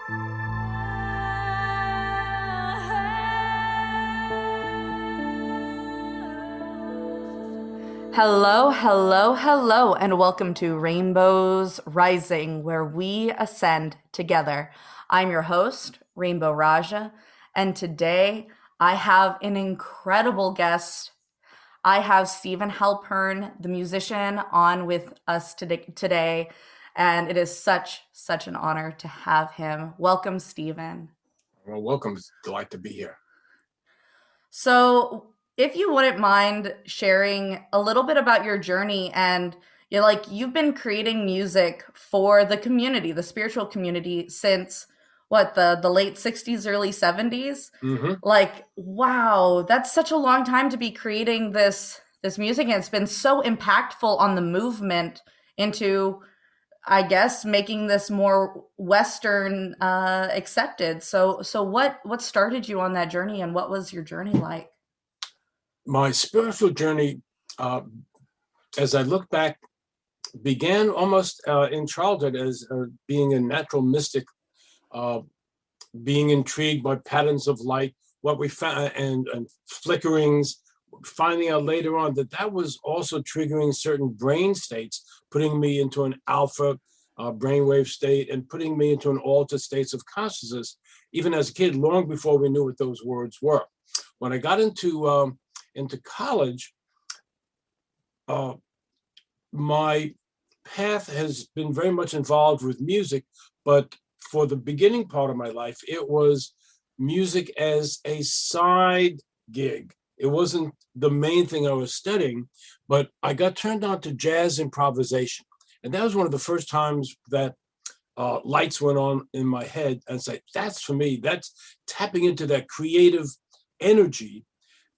Hello, hello, hello, and welcome to Rainbows Rising, where we ascend together. I'm your host, Rainbow Raja, and today I have an incredible guest. I have Steven Halpern, the musician, on with us today, and it is such an honor to have him. Welcome, Steven. Well, welcome. It's a delight to be here. So, if you wouldn't mind sharing a little bit about your journey and you've been creating music for the community, the spiritual community since what, the late 60s, early 70s? Mm-hmm. Like, wow, that's such a long time to be creating this music, and it's been so impactful on the movement into, I guess, making this more Western accepted. So what started you on that journey, and what was your journey like? My spiritual journey, as I look back, began almost in childhood as being a natural mystic, being intrigued by patterns of light, what we found, and flickerings, finding out later on that was also triggering certain brain states, putting me into an alpha brainwave state and putting me into an altered states of consciousness, even as a kid, long before we knew what those words were. When I got into college, my path has been very much involved with music, but for the beginning part of my life, it was music as a side gig. It wasn't the main thing I was studying, but I got turned on to jazz improvisation. And that was one of the first times that lights went on in my head and say, that's for me, that's tapping into that creative energy,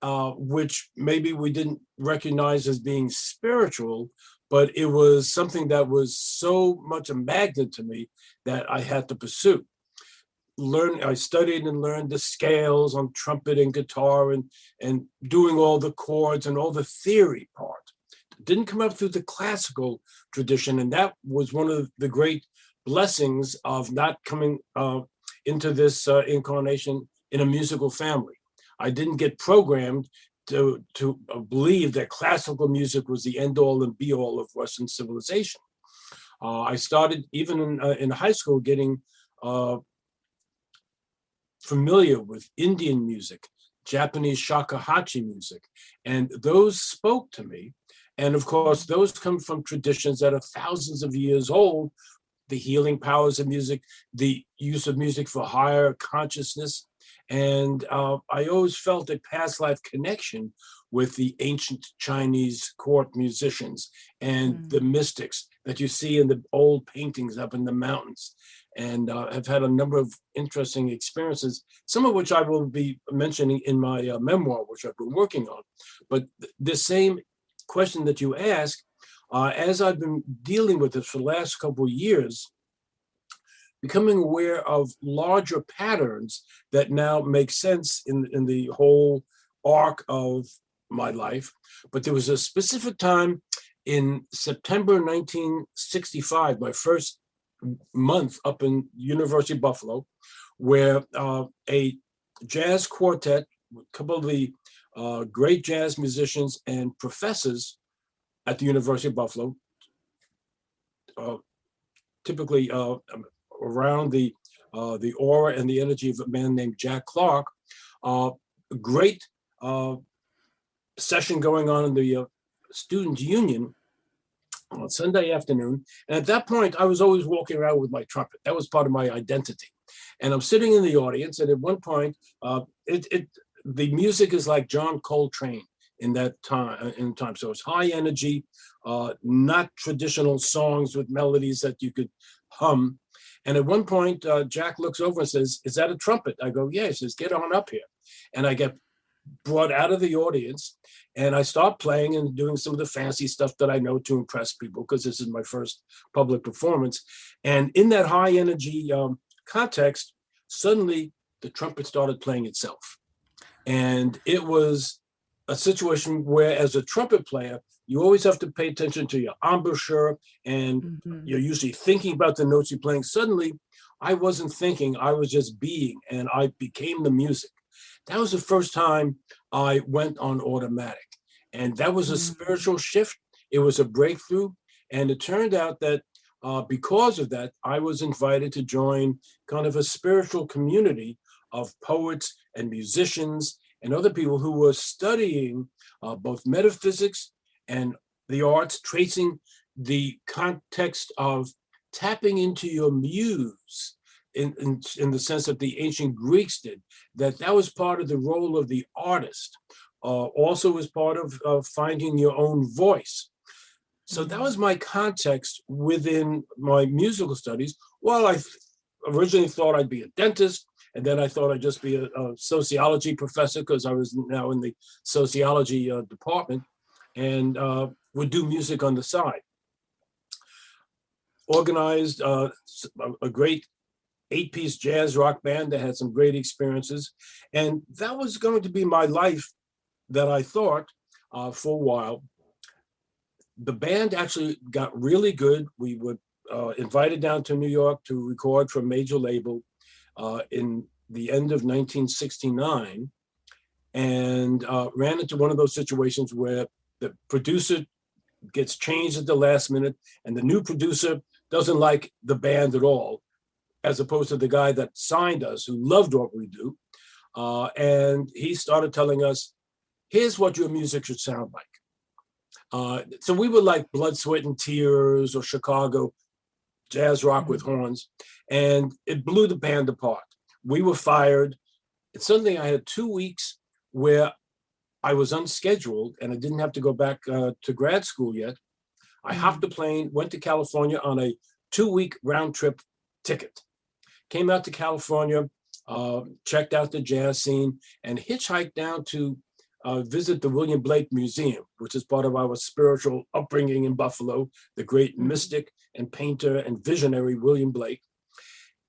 which maybe we didn't recognize as being spiritual, but it was something that was so much a magnet to me that I had to pursue. I studied and learned the scales on trumpet and guitar and doing all the chords and all the theory part. Didn't come up through the classical tradition, and that was one of the great blessings of not coming into this incarnation in a musical family. I didn't get programmed to believe that classical music was the end all and be all of Western civilization. I started even in high school getting familiar with Indian music, Japanese shakuhachi music, and those spoke to me. And of course, those come from traditions that are thousands of years old, the healing powers of music, the use of music for higher consciousness. And I always felt a past life connection with the ancient Chinese court musicians and the mystics that you see in the old paintings up in the mountains. And have had a number of interesting experiences, some of which I will be mentioning in my memoir, which I've been working on. But the same question that you ask, as I've been dealing with this for the last couple of years, becoming aware of larger patterns that now make sense in the whole arc of my life. But there was a specific time in September 1965, my first month up in University of Buffalo, where a jazz quartet, a couple of the great jazz musicians and professors at the University of Buffalo, typically around the aura and the energy of a man named Jack Clark, a great session going on in the Students' Union on Sunday afternoon. And at that point, I was always walking around with my trumpet. That was part of my identity. And I'm sitting in the audience, and at one point, the music is like John Coltrane in that time. So it's high energy, not traditional songs with melodies that you could hum. And at one point, Jack looks over and says, "Is that a trumpet?" I go, "Yeah." He says, "Get on up here." And I get brought out of the audience, and I start playing and doing some of the fancy stuff that I know to impress people, because this is my first public performance. And in that high energy context, suddenly the trumpet started playing itself. And it was a situation where, as a trumpet player, you always have to pay attention to your embouchure, and you're usually thinking about the notes you're playing. Suddenly, I wasn't thinking, I was just being, and I became the music. That was the first time I went on automatic. And that was a Mm. spiritual shift. It was a breakthrough. And it turned out that because of that, I was invited to join kind of a spiritual community of poets and musicians and other people who were studying both metaphysics and the arts, tracing the context of tapping into your muse in the sense that the ancient Greeks did, that was part of the role of the artist. Also as part of finding your own voice. So that Mm. was my context within my musical studies. Well, I originally thought I'd be a dentist, and then I thought I'd just be a sociology professor because I was now in the sociology department and would do music on the side. Organized a great 8-piece jazz rock band that had some great experiences. And that was going to be my life that I thought for a while. The band actually got really good. We were invited down to New York to record for a major label in the end of 1969, and ran into one of those situations where the producer gets changed at the last minute, and the new producer doesn't like the band at all, as opposed to the guy that signed us, who loved what we do. And he started telling us, here's what your music should sound like. So we were like Blood, Sweat, and Tears or Chicago, jazz rock with Mm. horns, and it blew the band apart. We were fired. And suddenly I had 2 weeks where I was unscheduled and I didn't have to go back to grad school yet. I hopped Mm. a plane, went to California on a 2-week round trip ticket, came out to California, checked out the jazz scene, and hitchhiked down to visit the William Blake Museum, which is part of our spiritual upbringing in Buffalo, the great Mm. mystic and painter and visionary William Blake.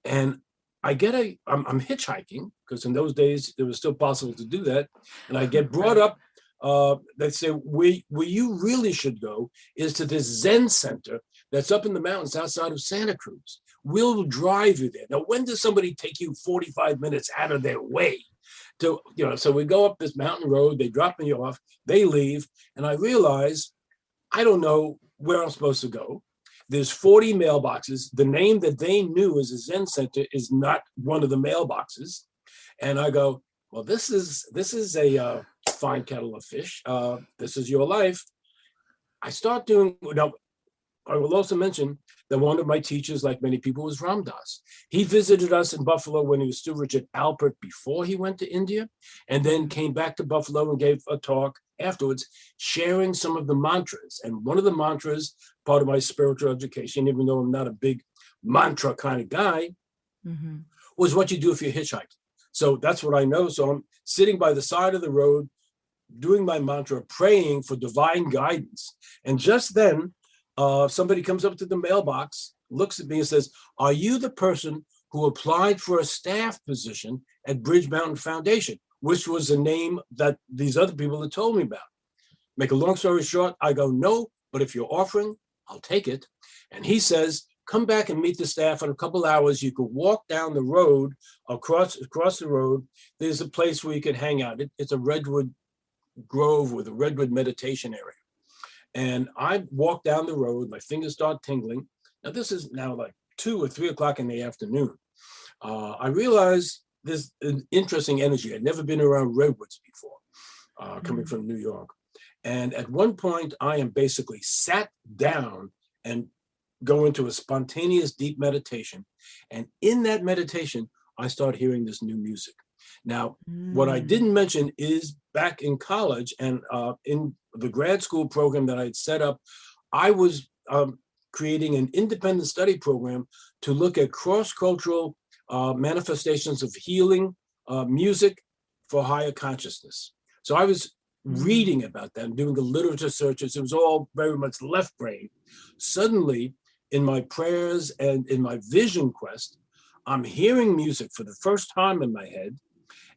And I'm hitchhiking, because in those days it was still possible to do that. And I get brought Right. up, they say, where you really should go is to this Zen center that's up in the mountains outside of Santa Cruz. We'll drive you there. Now, when does somebody take you 45 minutes out of their way to, so we go up this mountain road, they drop me off, they leave, and I realize I don't know where I'm supposed to go. There's 40 mailboxes. The name that they knew as a Zen center is not one of the mailboxes. And I go, well, this is a fine kettle of fish. This is your life. I start doing now. I will also mention that one of my teachers, like many people, was Ram Dass. He visited us in Buffalo when he was still Richard Alpert before he went to India, and then Mm. came back to Buffalo and gave a talk afterwards, sharing some of the mantras. And one of the mantras, part of my spiritual education, even though I'm not a big mantra kind of guy, Mhm. was what you do if you're hitchhiking. So that's what I know. So I'm sitting by the side of the road, doing my mantra, praying for divine guidance. And just then, somebody comes up to the mailbox, looks at me and says, are you the person who applied for a staff position at Bridge Mountain Foundation, which was the name that these other people had told me about? Make a long story short, I go, no, but if you're offering, I'll take it. And he says, come back and meet the staff in a couple hours. You could walk down the road, across the road. There's a place where you can hang out. It's a redwood grove with a redwood meditation area. And I walk down the road, my fingers start tingling. Now, this is now like 2 or 3 o'clock in the afternoon. I realize there's an interesting energy. I'd never been around redwoods before, coming Mm. from New York. And at one point, I am basically sat down and go into a spontaneous deep meditation. And in that meditation, I start hearing this new music. Now, what I Mm. didn't mention is back in college and in the grad school program that I had set up, I was creating an independent study program to look at cross-cultural manifestations of healing music for higher consciousness. So I was Mm. reading about that and doing the literature searches. It was all very much left brain. Suddenly, in my prayers and in my vision quest, I'm hearing music for the first time in my head.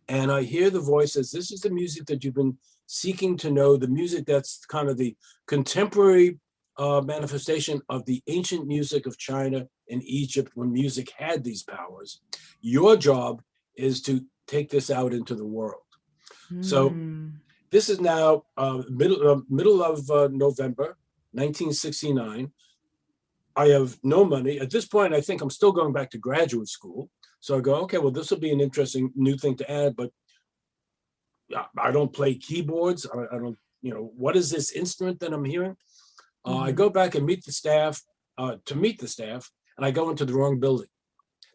And I hear the voice says, this is the music that you've been seeking to know, the music that's kind of the contemporary manifestation of the ancient music of China and Egypt when music had these powers. Your job is to take this out into the world. So this is now middle of November, 1969. I have no money. At this point, I think I'm still going back to graduate school. So I go, okay, well, this will be an interesting new thing to add, but I don't play keyboards. I don't, what is this instrument that I'm hearing? I go back and meet the staff, and I go into the wrong building.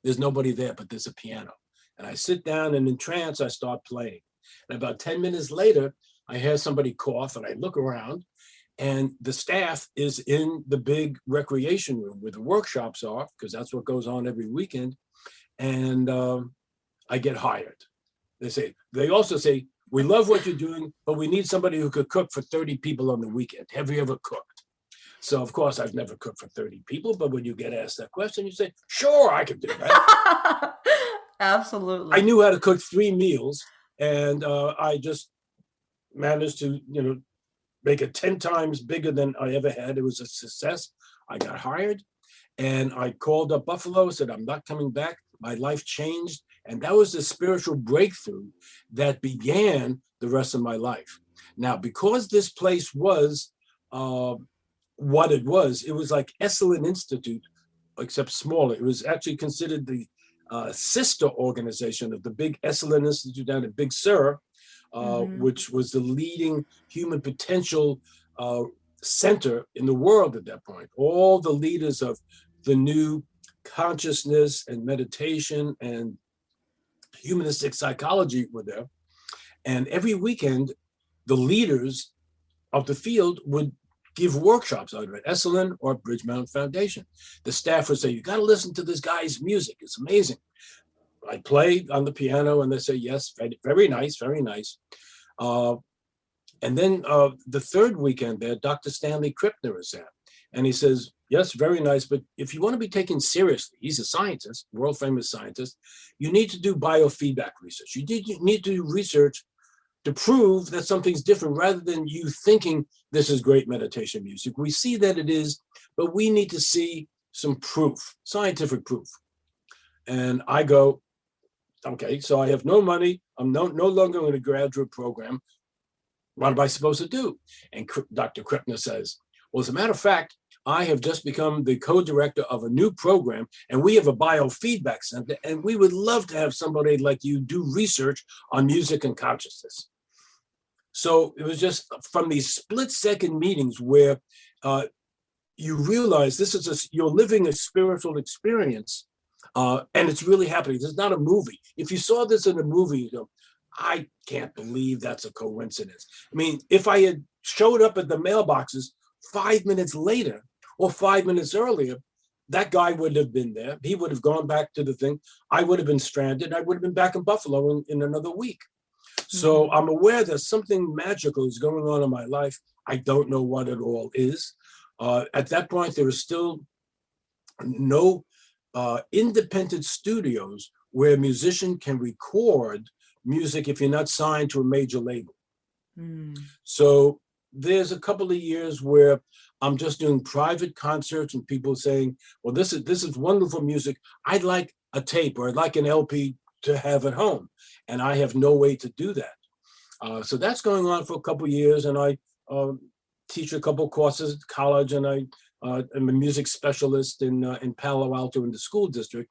There's nobody there, but there's a piano. And I sit down, and in trance, I start playing. And about 10 minutes later, I hear somebody cough, and I look around, and the staff is in the big recreation room where the workshops are, because that's what goes on every weekend. And I get hired. They also say, we love what you're doing, but we need somebody who could cook for 30 people on the weekend. Have you ever cooked? So, of course, I've never cooked for 30 people, but when you get asked that question, you say, sure, I can do that. Absolutely. I knew how to cook 3 meals, and I just managed to, make it 10 times bigger than I ever had. It was a success. I got hired, and I called up Buffalo, said, I'm not coming back. My life changed. And that was the spiritual breakthrough that began the rest of my life. Now, because this place was what it was like Esalen Institute, except smaller. It was actually considered the sister organization of the big Esalen Institute down at Big Sur, which was the leading human potential center in the world at that point. All the leaders of the new consciousness and meditation and humanistic psychology were there. And every weekend, the leaders of the field would give workshops either at Esalen or Bridge Mountain Foundation. The staff would say, you got to listen to this guy's music. It's amazing. I play on the piano and they say, yes, very nice, very nice. And then the third weekend there, Dr. Stanley Krippner is there. And he says, yes, very nice, but if you want to be taken seriously, he's a scientist, world famous scientist, you need to do biofeedback research. You need to do research to prove that something's different rather than you thinking this is great meditation music. We see that it is, but we need to see some proof, scientific proof. And I go, okay, so I have no money. I'm no longer in a graduate program. What am I supposed to do? And Dr. Krippner says, well, as a matter of fact, I have just become the co-director of a new program, and we have a biofeedback center, and we would love to have somebody like you do research on music and consciousness. So it was just from these split-second meetings where you realize you're living a spiritual experience, and it's really happening. It's not a movie. If you saw this in a movie, you go, I can't believe that's a coincidence. I mean, if I had showed up at the mailboxes 5 minutes later or 5 minutes earlier, that guy would have been there. He would have gone back to the thing. I would have been stranded. I would have been back in Buffalo in another week. So I'm aware that something magical is going on in my life. I don't know what it all is. At that point, there is still no independent studios where a musician can record music if you're not signed to a major label. So there's a couple of years where I'm just doing private concerts and people saying, well, this is wonderful music. I'd like a tape or I'd like an LP to have at home. And I have no way to do that. So that's going on for a couple of years. And I teach a couple of courses at college, and I am a music specialist in Palo Alto in the school district.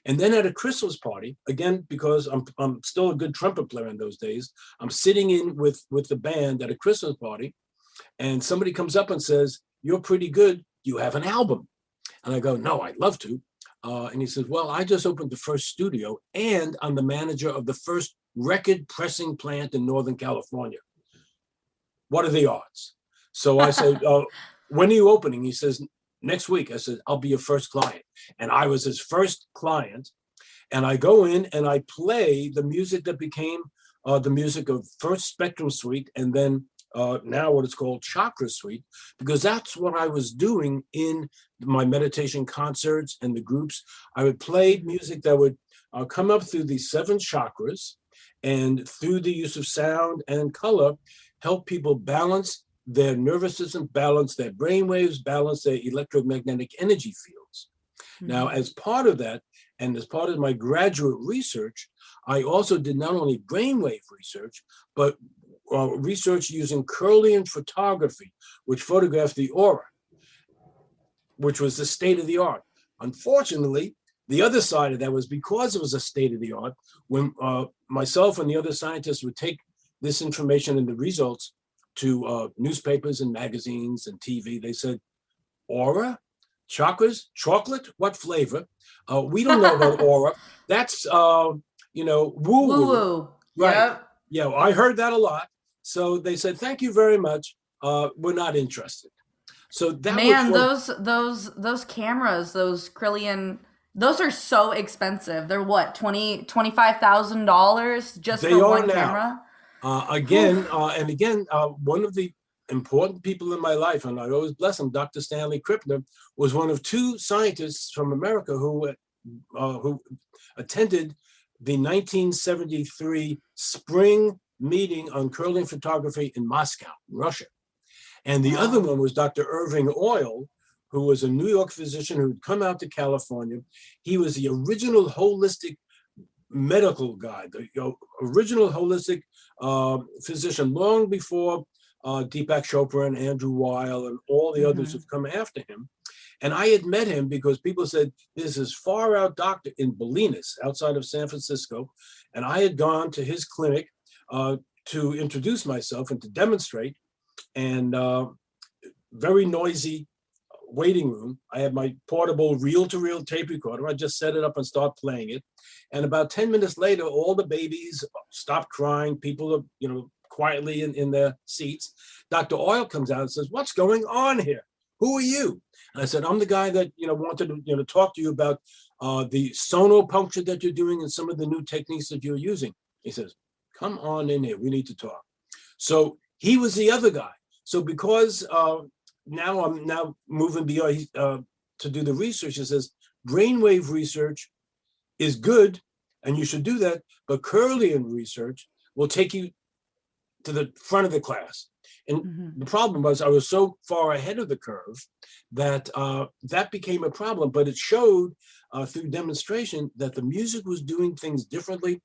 And then at a Christmas party, again, because I'm still a good trumpet player in those days, I'm sitting in with the band at a Christmas party, and somebody comes up and says, you're pretty good. Do you have an album? And I go, no, I'd love to. And he says, well, I just opened the first studio, and I'm the manager of the first record pressing plant in Northern California. What are the odds? So I said, when are you opening? He says, next week. I said, I'll be your first client. And I was his first client. And I go in and I play the music that became the music of First Spectrum Suite, and then now what is called Chakra Suite, because that's what I was doing in my meditation concerts and the groups. I would play music that would come up through the 7 chakras, and through the use of sound and color, help people balance their nervous system balance, their brain waves balance, their electromagnetic energy fields. Now, as part of that, and as part of my graduate research, I also did not only brainwave research, but research using Kirlian photography, which photographed the aura, which was the state of the art. Unfortunately, the other side of that was because it was a state of the art, when myself and the other scientists would take this information and the results to newspapers and magazines and TV, they said, aura? Chakras? Chocolate? What flavor? We don't know about aura. That's, Woo woo-woo. woo. Right. Yep. Yeah, I heard that a lot. So they said, thank you very much. We're not interested. So that was Man, one. those cameras, those Krillian, those are so expensive. They're what, $25,000 just They for are one now. camera? One of the important people in my life, and I always bless him, Dr. Stanley Krippner, was one of two scientists from America who attended the 1973 spring meeting on Kirlian photography in Moscow, Russia. And the other one was Dr. Irving Oyl, who was a New York physician who had come out to California. He was the original holistic medical guy, the original holistic physician, long before Deepak Chopra and Andrew Weil and all the others who've come after him. And I had met him because people said, there's this far out doctor in Bolinas, outside of San Francisco. And I had gone to his clinic to introduce myself and to demonstrate. And very noisy waiting room. I had my portable reel-to-reel tape recorder. I just set it up and start playing it. And about 10 minutes later, all the babies stopped crying. People are, quietly in their seats. Dr. Oyl comes out and says, what's going on here? Who are you? And I said, I'm the guy that, wanted to, talk to you about the sonopuncture that you're doing and some of the new techniques that you're using. He says, come on in here. We need to talk. So he was the other guy. So because now I'm moving beyond to do the research, it says brainwave research is good and you should do that, but Kirlian research will take you to the front of the class. And the problem was I was so far ahead of the curve that that became a problem, but it showed through demonstration that the music was doing things differently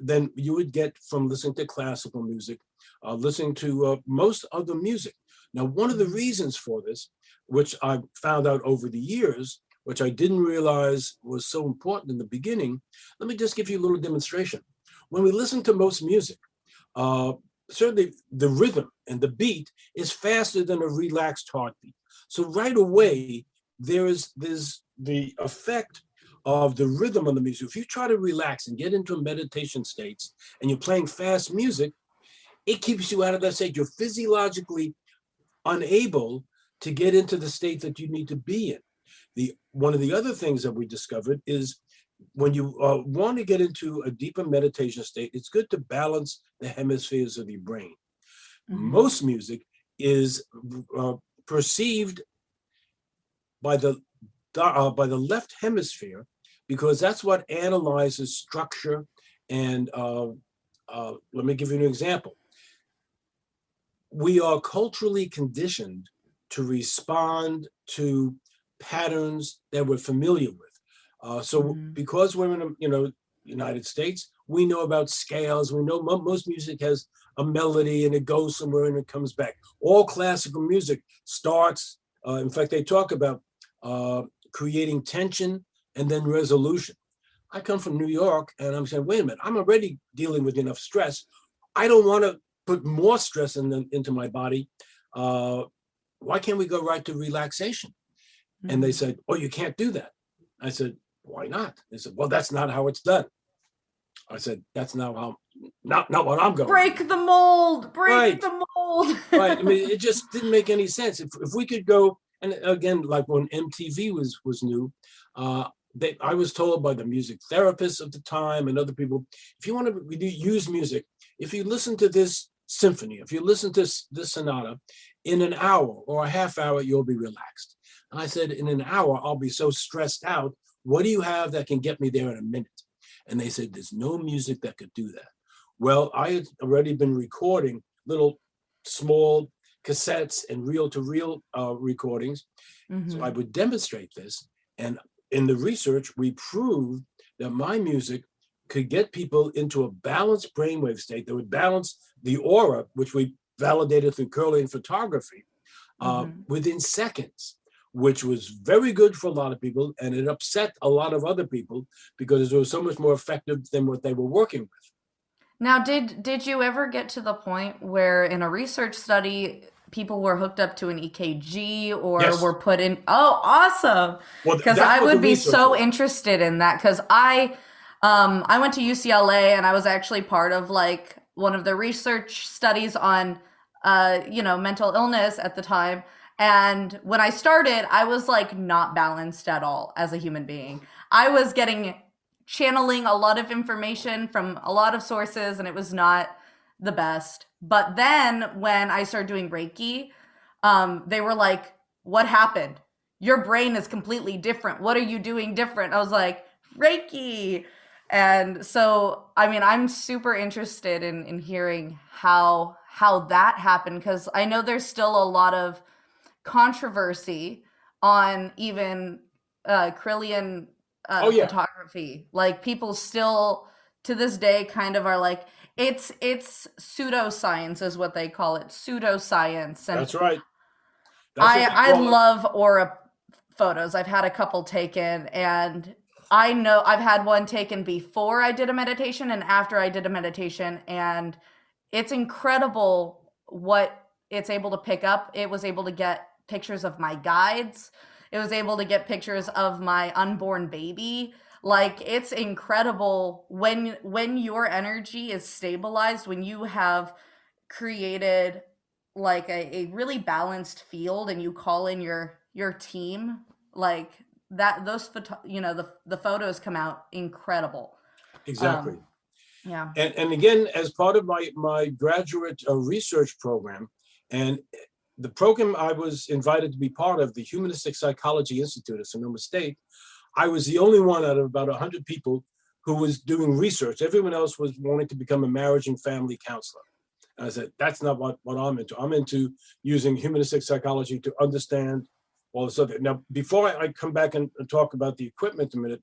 than you would get from listening to classical music, listening to most other music. Now, one of the reasons for this, which I found out over the years, which I didn't realize was so important in the beginning, let me just give you a little demonstration. When we listen to most music, certainly the rhythm and the beat is faster than a relaxed heartbeat. So right away, there's the effect of the rhythm on the music. If you try to relax and get into meditation states and you're playing fast music, it keeps you out of that state. You're physiologically unable to get into the state that you need to be in. One of the other things that we discovered is when you want to get into a deeper meditation state, it's good to balance the hemispheres of your brain. Most music is perceived by the left hemisphere because that's what analyzes structure. And let me give you an example. We are culturally conditioned to respond to patterns that we're familiar with. So because we're in the United States, we know about scales. We know most music has a melody and it goes somewhere and it comes back. All classical music starts, in fact, they talk about creating tension and then resolution. I come from New York and I'm saying, wait a minute, I'm already dealing with enough stress. I don't want to put more stress into my body. Why can't we go right to relaxation? And they said, oh, you can't do that. I said, why not? They said, well, that's not how it's done. I said, that's not what I'm going. Break the mold. Break the mold. Right. I mean, it just didn't make any sense. If we could go, and again, like when MTV was new, I was told by the music therapists of the time and other people, if you want to use music, if you listen to this symphony, if you listen to this sonata, in an hour or a half hour, you'll be relaxed. And I said, in an hour, I'll be so stressed out. What do you have that can get me there in a minute? And they said, there's no music that could do that. Well, I had already been recording little small cassettes and reel-to-reel recordings. So I Mm-hmm. would demonstrate this. And in the research, we proved that my music could get people into a balanced brainwave state that would balance the aura, which we validated through Kirlian photography, Mm-hmm. within seconds, which was very good for a lot of people. And it upset a lot of other people because it was so much more effective than what they were working with. Now, did you ever get to the point where in a research study people were hooked up to an EKG or Yes. were put in? Oh, awesome! Well, Because that's I what the would be research so was. interested in that. Because I went to UCLA and I was actually part of like one of the research studies on, mental illness at the time. And when I started, I was like not balanced at all as a human being. I was getting channeling a lot of information from a lot of sources and it was not the best. But then when I started doing Reiki, they were like, "What happened? Your brain is completely different. What are you doing different?" I was like, "Reiki." And so, I mean, I'm super interested in hearing how that happened because I know there's still a lot of controversy on even Krillian Oh, yeah. photography. Like people still to this day kind of are like it's pseudoscience is what they call it, pseudoscience. And That's right. That's what I they I call it. love aura photos. I've had a couple taken and I know I've had one taken before I did a meditation and after I did a meditation and it's incredible what it's able to pick up. It was able to get pictures of my guides. It was able to get pictures of my unborn baby. Like it's incredible when your energy is stabilized, when you have created like a really balanced field and you call in your team like that those the photos come out incredible. Exactly. um yeah. And again, as part of my graduate research program, and the program I was invited to be part of, the Humanistic Psychology Institute at Sonoma State, I was the only one out of about 100 people who was doing research. Everyone else was wanting to become a marriage and family counselor. And I said, that's not what I'm into. I'm into using humanistic psychology to understand all this other. Now, before I come back and talk about the equipment a minute,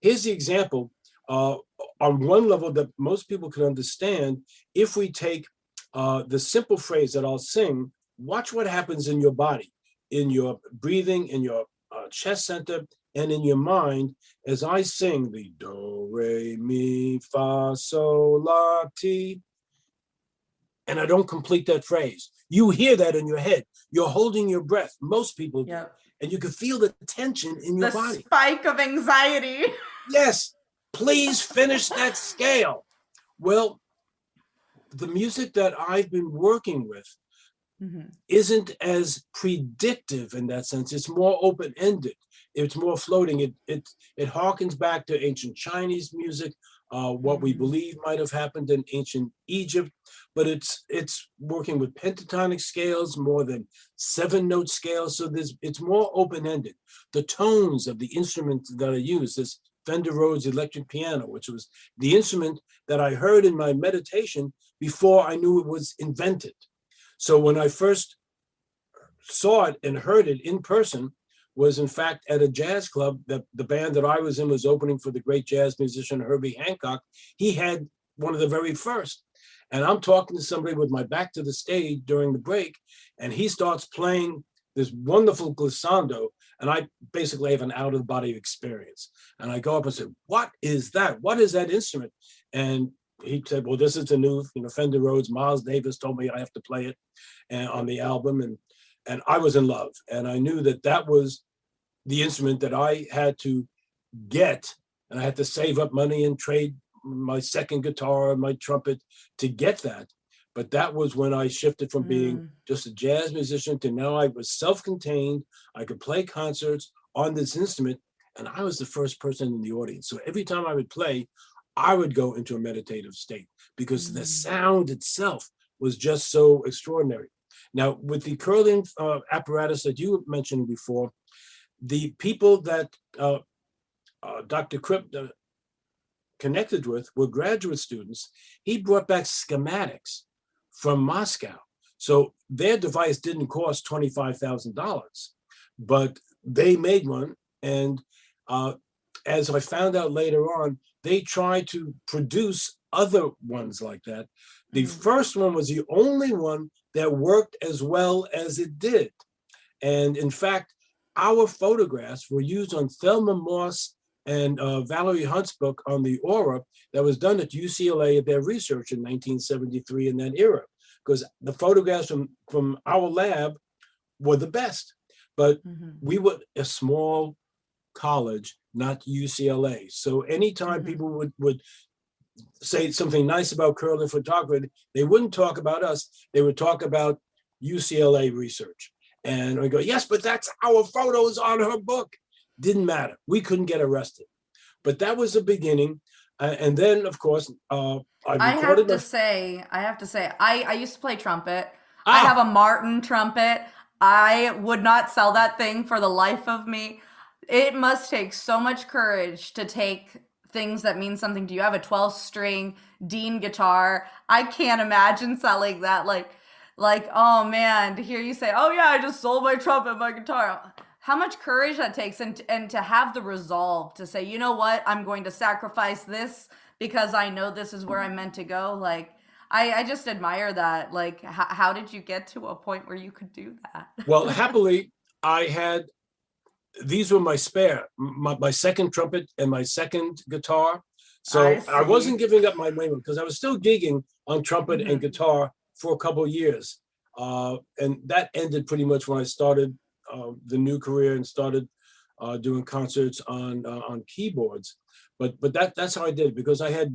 here's the example uh, on one level that most people can understand. If we take the simple phrase that I'll sing, watch what happens in your body, in your breathing, in your chest center, and in your mind as I sing the do, re, mi, fa, sol, la, ti, and I don't complete that phrase. You hear that in your head. You're holding your breath. Most people do. Yep. And you can feel the tension in your The body. spike of anxiety. Yes, please finish that scale. Well, the music that I've been working with Mm-hmm. isn't as predictive in that sense. It's more open-ended. It's more floating. It harkens back to ancient Chinese music, what we Mm-hmm. believe might have happened in ancient Egypt, but it's working with pentatonic scales more than 7-note scales. So it's more open-ended. The tones of the instruments that I use, this Fender Rhodes electric piano, which was the instrument that I heard in my meditation before I knew it was invented. So when I first saw it and heard it in person was in fact at a jazz club that the band that I was in was opening for the great jazz musician Herbie Hancock. He had one of the very first. And I'm talking to somebody with my back to the stage during the break, and he starts playing this wonderful glissando, and I basically have an out-of-body experience. And I go up and say, "What is that? What is that instrument?" And he said, "Well, this is the new, Fender Rhodes. Miles Davis told me I have to play it and on the album." And I was in love. And I knew that that was the instrument that I had to get. And I had to save up money and trade my second guitar and my trumpet to get that. But that was when I shifted from being Mm. just a jazz musician to now I was self-contained. I could play concerts on this instrument, and I was the first person in the audience. So every time I would play, I would go into a meditative state because the Mm. sound itself was just so extraordinary. Now, with the curling apparatus that you mentioned before, the people that Dr. Kripp connected with were graduate students. He brought back schematics from Moscow. So their device didn't cost $25,000, but they made one. And as I found out later on, they tried to produce other ones like that. The first one was the only one that worked as well as it did. And in fact, our photographs were used on Thelma Moss and Valerie Hunt's book on the aura that was done at UCLA at their research in 1973 in that era, because the photographs from our lab were the best. But we were a small college, not UCLA. So anytime people would say something nice about curling photography, they wouldn't talk about us. They would talk about UCLA research. And we go, yes, but that's our photos on her book. Didn't matter. We couldn't get arrested. But that was the beginning. And then, of course, I have to say, I used to play trumpet. I have a Martin trumpet. I would not sell that thing for the life of me. It must take so much courage to take things that mean something to you. I have a 12-string Dean guitar. I can't imagine selling that. Like, oh man, to hear you say, oh yeah, I just sold my trumpet, my guitar. How much courage that takes, and to have the resolve to say, you know what, I'm going to sacrifice this because I know this is where I'm meant to go. Like, I just admire that. Like, how did you get to a point where you could do that? Well, happily, these were my spare, my second trumpet and my second guitar. So I wasn't giving up my main one because I was still gigging on trumpet and guitar for a couple of years. And that ended pretty much when I started the new career and started doing concerts on keyboards. But that's how I did it, because I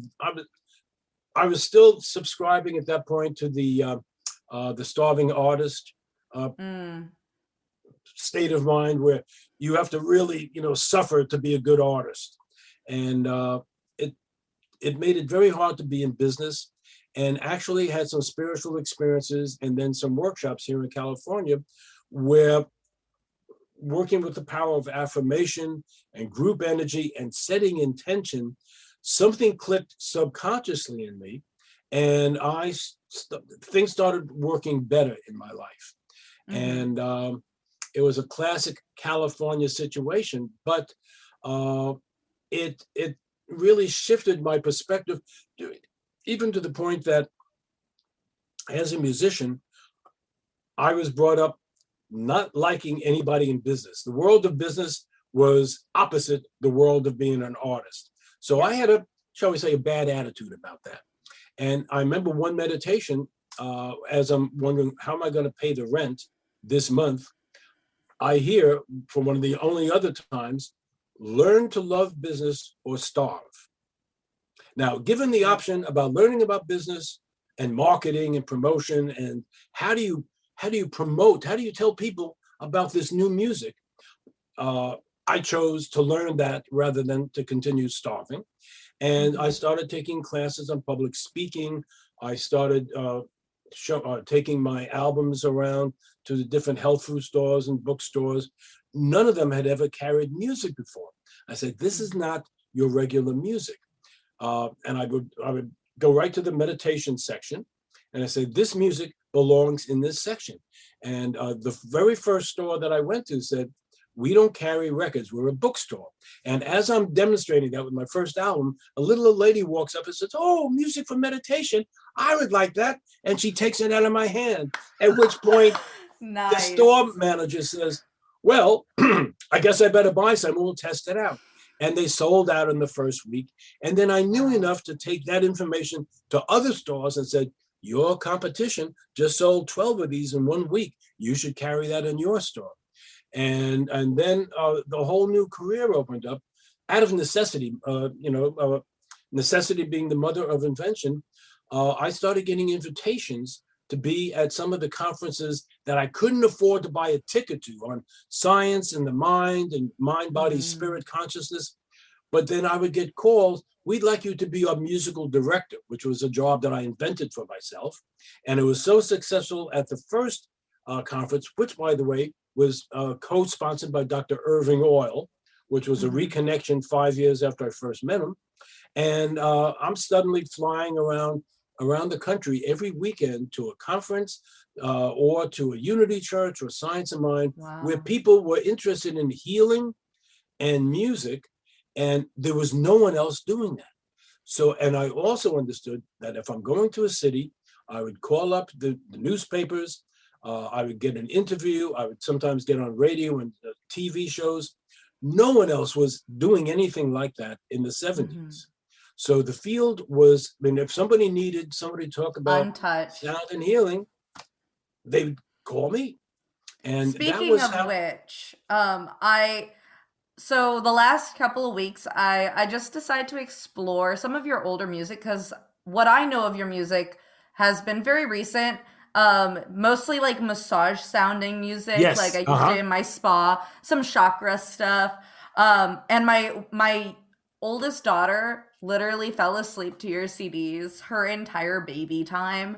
was still subscribing at that point to the starving artist state of mind, where you have to really, suffer to be a good artist. And it made it very hard to be in business, and actually had some spiritual experiences and then some workshops here in California where, working with the power of affirmation and group energy and setting intention, something clicked subconsciously in me, and things started working better in my life. And it was a classic California situation, but it really shifted my perspective, even to the point that as a musician, I was brought up not liking anybody in business. The world of business was opposite the world of being an artist. So I had shall we say, a bad attitude about that. And I remember one meditation, as I'm wondering, how am I going to pay the rent this month? I hear, for one of the only other times, learn to love business or starve. Now, given the option about learning about business and marketing and promotion, and how do you promote, how do you tell people about this new music? I chose to learn that rather than to continue starving. And I started taking classes on public speaking. I started taking my albums around to the different health food stores and bookstores. None of them had ever carried music before. I said, this is not your regular music. And I would go right to the meditation section, and I said, this music belongs in this section. And the very first store that I went to said, we don't carry records, we're a bookstore. And as I'm demonstrating that with my first album, a little old lady walks up and says, oh, music for meditation, I would like that. And she takes it out of my hand, at which point the store manager says, well, I guess I better buy some, we'll test it out. And they sold out in the first week. And then I knew enough to take that information to other stores and said, your competition just sold 12 of these in 1 week. You should carry that in your store. And then the whole new career opened up out of necessity, necessity being the mother of invention. I started getting invitations to be at some of the conferences that I couldn't afford to buy a ticket to, on science and the mind and mind, body, spirit, consciousness. But then I would get calls, we'd like you to be our musical director, which was a job that I invented for myself. And it was so successful at the first conference, which, by the way, was co-sponsored by Dr. Irving Oil, which was a reconnection 5 years after I first met him. And I'm suddenly flying around around the country every weekend to a conference or to a unity church or Science of Mind, where Wow. people were interested in healing and music, and there was no one else doing that. So, and I also understood that if I'm going to a city, I would call up the newspapers, I would get an interview, I would sometimes get on radio and TV shows. No one else was doing anything like that in the Hmm. 70s. So the field was, I mean, if somebody needed somebody to talk about Untouched. sound and healing, they would call me. And that Speaking was of how, which, I so the last couple of weeks, I just decided to explore some of your older music because what I know of your music has been very recent. Mostly like massage sounding music, like yes, I used to in my spa, some chakra stuff. And my oldest daughter literally fell asleep to your CDs her entire baby time.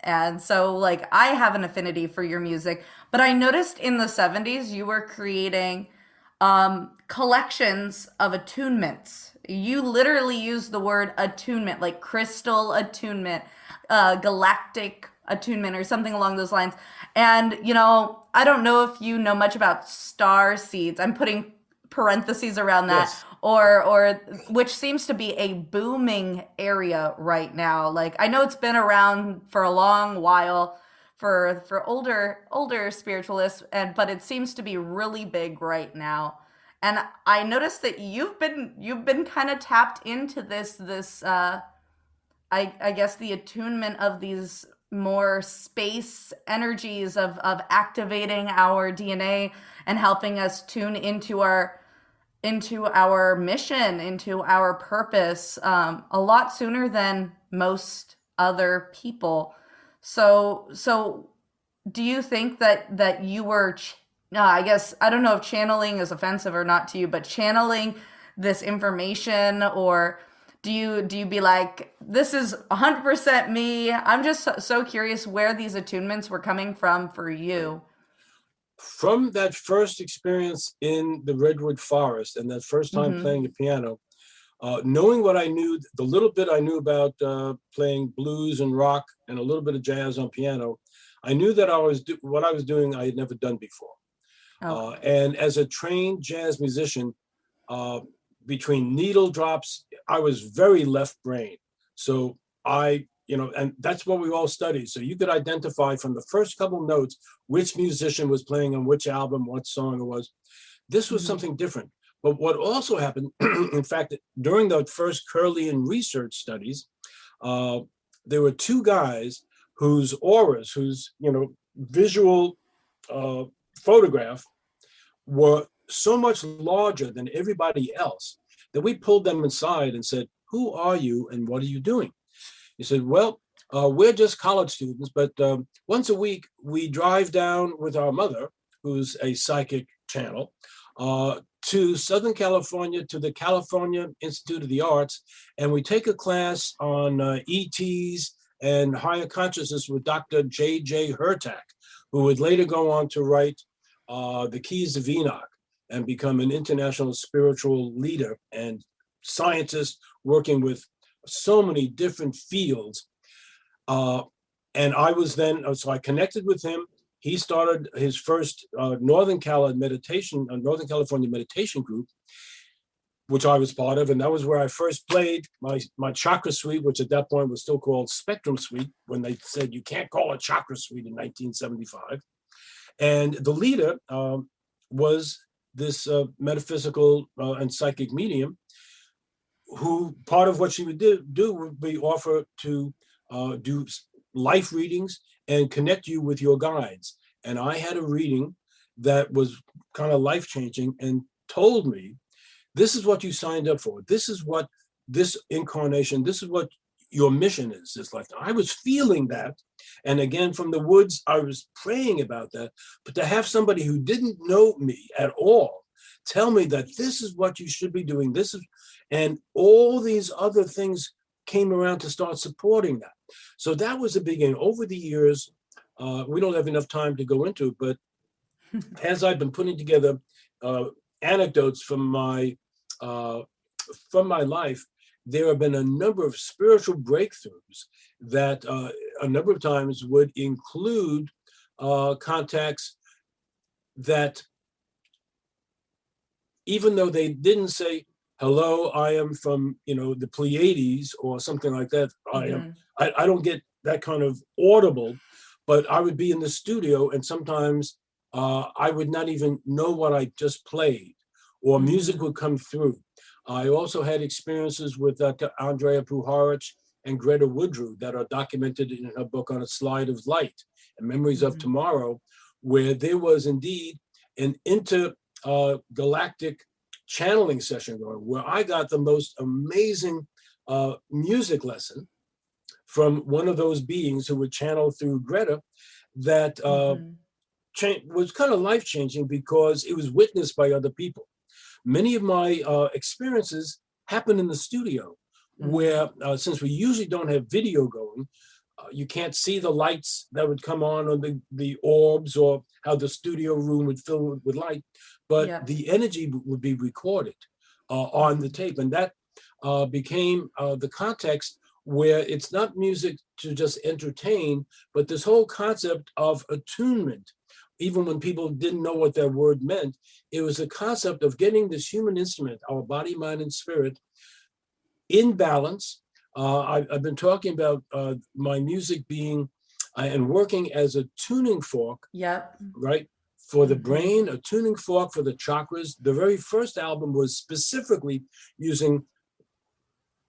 And so like I have an affinity for your music, but I noticed in the 70s you were creating collections of attunements. You literally use the word attunement, like crystal attunement, galactic attunement, or something along those lines. And, you know, I don't know if you know much about star seeds. I'm putting parentheses around that, yes. or which seems to be a booming area right now. Like I know it's been around for a long while for older spiritualists, and but it seems to be really big right now. And I noticed that you've been kind of tapped into this I guess the attunement of these more space energies of activating our DNA and helping us tune into our mission, into our purpose, a lot sooner than most other people. So do you think that you were, I guess I don't know if channeling is offensive or not to you, but channeling this information, or do you be like, this is 100% me? I'm just so curious where these attunements were coming from for you. From that first experience in the Redwood Forest and that first time Mm-hmm. playing the piano, knowing what I knew, the little bit I knew about playing blues and rock and a little bit of jazz on piano, I knew that what I was doing I had never done before. Okay. And as a trained jazz musician, uh, between needle drops, I was very left brain. So and that's what we all studied. So you could identify from the first couple notes which musician was playing on which album, what song it was. This was Mm-hmm. something different. But what also happened, in fact, during the first Curlian research studies, uh, there were two guys whose auras, whose visual uh, photograph were so much larger than everybody else that we pulled them inside and said, "Who are you and what are you doing?" He said, "Well, we're just college students, but once a week we drive down with our mother, who's a psychic channel, to Southern California to the California Institute of the Arts, and we take a class on ETs and higher consciousness with Dr. J.J. Hurtak, who would later go on to write The Keys of Enoch and become an international spiritual leader and scientist working with so many different fields." Uh, and I was then, so I connected with him. He started his first Northern California meditation group, which I was part of. And that was where I first played my chakra suite, which at that point was still called Spectrum Suite, when they said you can't call it chakra suite in 1975. And the leader was this metaphysical and psychic medium, who part of what she would do would be offer to do life readings and connect you with your guides. And I had a reading that was kind of life changing and told me, this is what you signed up for. This is what this incarnation, this is what your mission is this lifetime. I was feeling that. And again, from the woods, I was praying about that. But to have somebody who didn't know me at all tell me that this is what you should be doing, and all these other things came around to start supporting that. So that was the beginning. Over the years, we don't have enough time to go into it, but as I've been putting together uh, anecdotes uh, from my life, there have been a number of spiritual breakthroughs that a number of times would include contacts that, even though they didn't say, hello, I am from, the Pleiades or something like that. I don't get that kind of audible, but I would be in the studio and sometimes I would not even know what I just played, or music would come through. I also had experiences with Dr. Andrea Puharich and Greta Woodruw that are documented in her book On a Slide of Light and Memories of Tomorrow, where there was indeed an intergalactic channeling session going, where I got the most amazing music lesson from one of those beings who would channel through Greta that was kind of life-changing because it was witnessed by other people. Many of my experiences happen in the studio, where since we usually don't have video going, you can't see the lights that would come on, or the orbs, or how the studio room would fill with light, but the energy would be recorded on the tape. And that became the context where it's not music to just entertain, but this whole concept of attunement. Even when people didn't know what that word meant, it was a concept of getting this human instrument, our body, mind, and spirit, in balance. I've been talking about my music being and working as a tuning fork, right, for the brain, a tuning fork for the chakras. The very first album was specifically using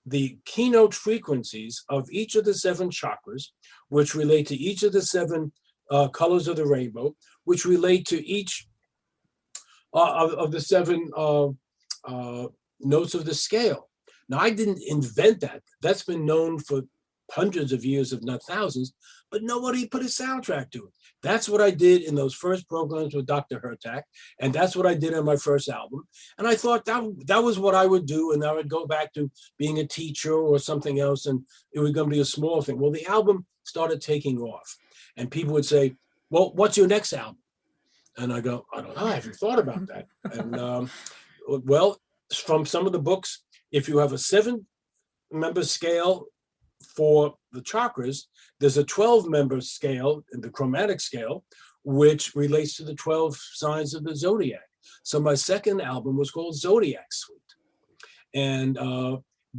the keynote frequencies of each of the 7 chakras, which relate to each of the 7 colors of the rainbow, which relate to each of the 7 notes of the scale. Now, I didn't invent that. That's been known for hundreds of years, if not thousands, but nobody put a soundtrack to it. That's what I did in those first programs with Dr. Hertak, and that's what I did on my first album. And I thought that was what I would do, and I would go back to being a teacher or something else, and it was going to be a small thing. Well, the album started taking off, and people would say, well, what's your next album? And I go, I don't know, I haven't thought about that. And well, from some of the books, if you have a 7-member scale for the chakras, there's a 12-member scale in the chromatic scale, which relates to the 12 signs of the zodiac. So my second album was called Zodiac Suite. And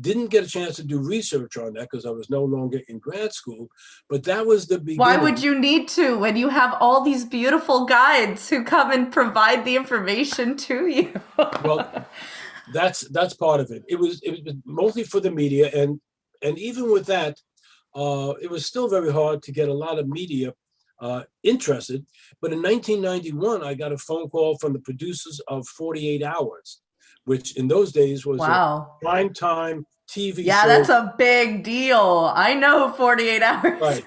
didn't get a chance to do research on that because I was no longer in grad school, but that was the beginning. Why would you need to when you have all these beautiful guides who come and provide the information to you? Well, that's part of it. It was mostly for the media, and even with that, it was still very hard to get a lot of media interested. But in 1991, I got a phone call from the producers of 48 Hours, which in those days was a prime time TV show. Yeah, that's a big deal. I know 48 Hours.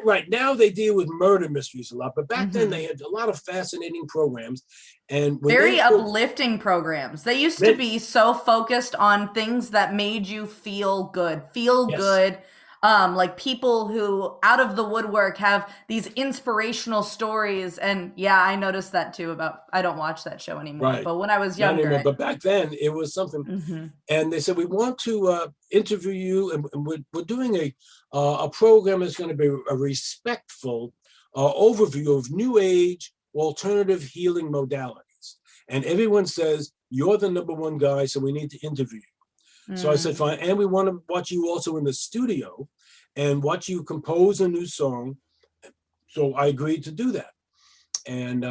Right now they deal with murder mysteries a lot, but back then they had a lot of fascinating programs, and very uplifting programs. They used to be so focused on things that made you feel good, good. Like people who out of the woodwork have these inspirational stories. And yeah, I noticed that too I don't watch that show anymore, but when I was younger. But back then it was something. And they said, we want to interview you, and we're doing a program that's going to be a respectful overview of new age alternative healing modalities. And everyone says, you're the #1 guy, so we need to interview you. So I said, fine. And we want to watch you also in the studio and watch you compose a new song. So I agreed to do that. And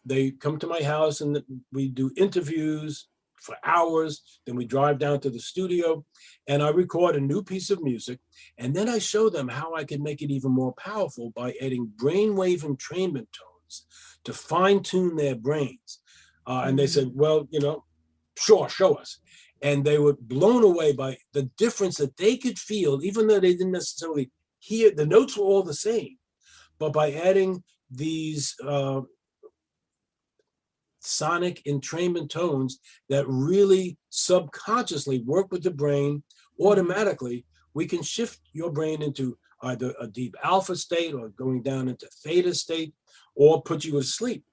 they come to my house and we do interviews for hours. Then we drive down to the studio and I record a new piece of music. And then I show them how I can make it even more powerful by adding brainwave entrainment tones to fine tune their brains. And they said, well, sure, show us. And they were blown away by the difference that they could feel, even though they didn't necessarily hear. The notes were all the same, but by adding these sonic entrainment tones that really subconsciously work with the brain, automatically, we can shift your brain into either a deep alpha state or going down into theta state or put you asleep.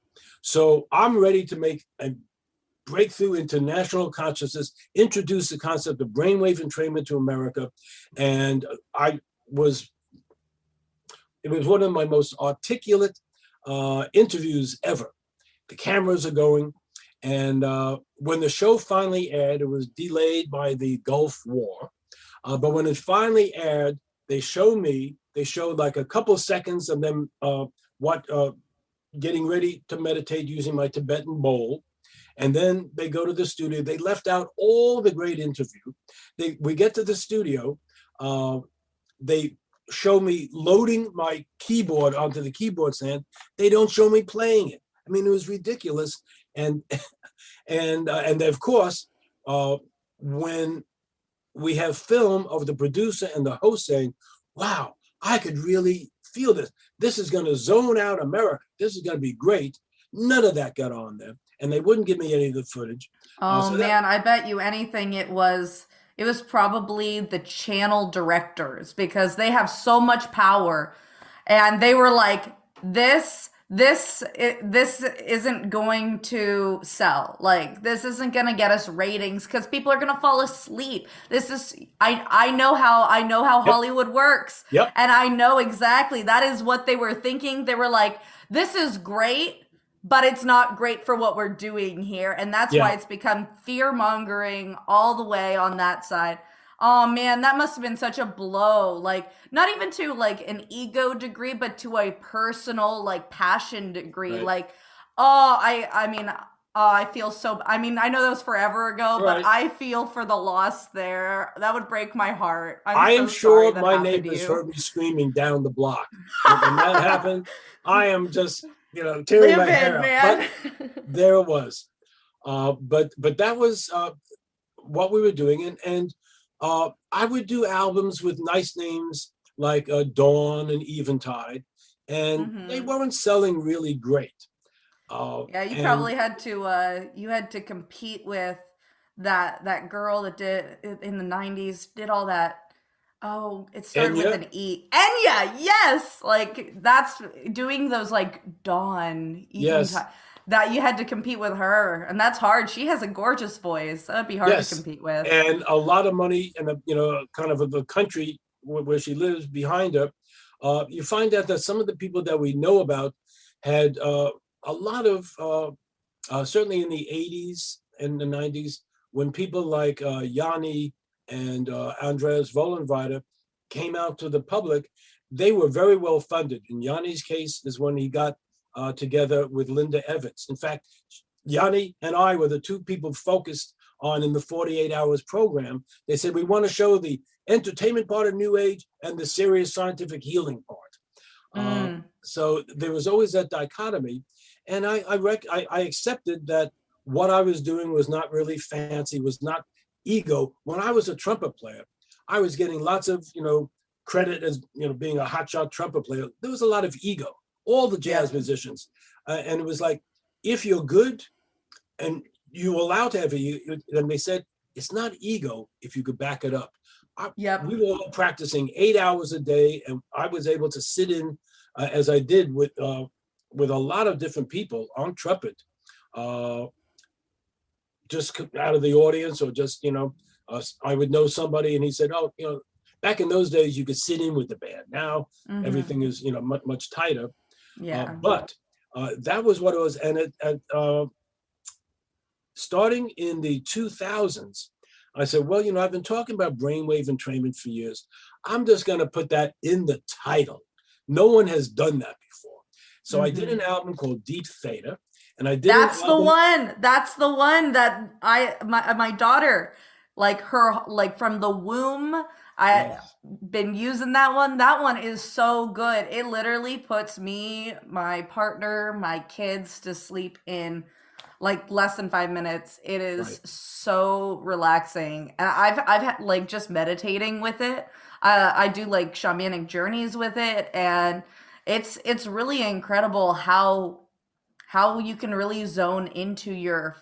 So I'm ready to make a breakthrough into national consciousness, introduced the concept of brainwave entrainment to America. And I was, it was one of my most articulate interviews ever. The cameras are going. And when the show finally aired, it was delayed by the Gulf War. But when it finally aired, they showed like a couple of seconds of them getting ready to meditate using my Tibetan bowl. And then they go to the studio. They left out all the great interview. We get to the studio. They show me loading my keyboard onto the keyboard stand. They don't show me playing it. I mean, it was ridiculous. And of course, when we have film of the producer and the host saying, "Wow, I could really feel this. This is going to zone out America. This is going to be great." None of that got on there, and they wouldn't give me any of the footage. Oh man, I bet you anything it was probably the channel directors because they have so much power and they were like this isn't going to sell. Like this isn't going to get us ratings cuz people are going to fall asleep. This is I know how Yep. Hollywood works. Yep. And I know exactly that is what they were thinking. They were like, this is great, but it's not great for what we're doing here. And that's why Yeah. it's become fear mongering all the way on that side. Oh man, that must have been such a blow. Like, not even to like an ego degree, but to a personal, like, passion degree. Right. Like, I mean, I feel so, I mean, I know that was forever ago, but Right. I feel for the loss there. That would break my heart. I I'm am so sorry sure that my happened to neighbors you. heard me screaming down the block. When that happened, I am just, tearing my Livid, hair out. But man. there it was. But that was what we were doing, and I would do albums with nice names like Dawn and Eventide, and they hmm weren't selling really great. Yeah, you And probably had to you had to compete with that girl that did in the 90s did all that. Oh, it started with Enya, an E. Enya, yes. Like that's doing those like Dawn, yes, Eventide. That you had to compete with her, and that's hard. She has a gorgeous voice. That would be hard to yes, compete with. and a lot of money, and kind of the country where she lives behind her. You find out that some of the people that we know about had a lot of certainly in the 80s and the 90s, when people like Yanni and Andreas Vollenweider came out to the public, they were very well funded. In Yanni's case is when he got together with Linda Evans. In fact, Yanni and I were the two people focused on in the 48 Hours program. They said, we want to show the entertainment part of New Age and the serious scientific healing part. Mm. So there was always that dichotomy. And I accepted that what I was doing was not really fancy, was not ego. When I was a trumpet player, I was getting lots of, credit as, being a hotshot trumpet player. There was a lot of ego, all the jazz Yep. musicians. And it was like, if you're good and you're allowed to have and they said, it's not ego if you could back it up. Yep. We were all practicing 8 hours a day, and I was able to sit in as I did with a lot of different people on trumpet, just out of the audience, or just I would know somebody, and he said, "Oh, back in those days, you could sit in with the band. Now hmm everything is much tighter." Yeah. But that was what it was, and starting in the 2000s, I said, well, I've been talking about brainwave entrainment for years. I'm just going to put that in the title. No one has done that before. So I did hmm an album called Deep Theta, and I did an That's the album. one. That's the one that my daughter, like her, like from the womb. I Yes, been using that one. That one is so good. It literally puts me, my partner, my kids to sleep in like less than 5 minutes. It right. is so relaxing. And I've had like just meditating with it. I do like shamanic journeys with it, and it's really incredible how you can really zone into your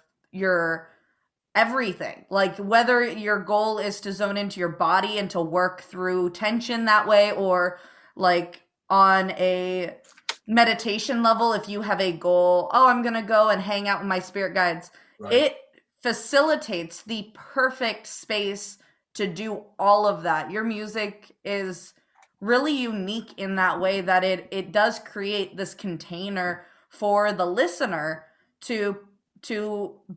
everything. Like whether your goal is to zone into your body and to work through tension that way, or like on a meditation level, if you have a goal, oh, I'm gonna go and hang out with my spirit guides. Right. It facilitates the perfect space to do all of that. Your music is really unique in that way that it does create this container for the listener to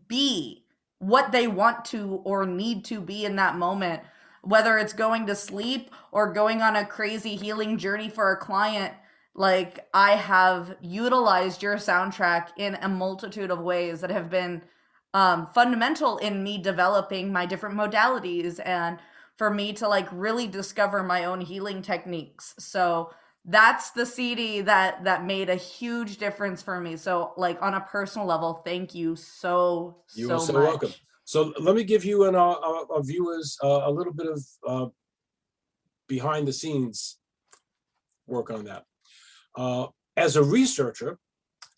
be what they want to or need to be in that moment, whether it's going to sleep or going on a crazy healing journey for a client. Like, I have utilized your soundtrack in a multitude of ways that have been fundamental in me developing my different modalities and for me to like really discover my own healing techniques. So that's the CD that made a huge difference for me. So like on a personal level, thank you You are so so welcome. much. So let me give you and our viewers a little bit of behind the scenes work on that. Uh, as a researcher,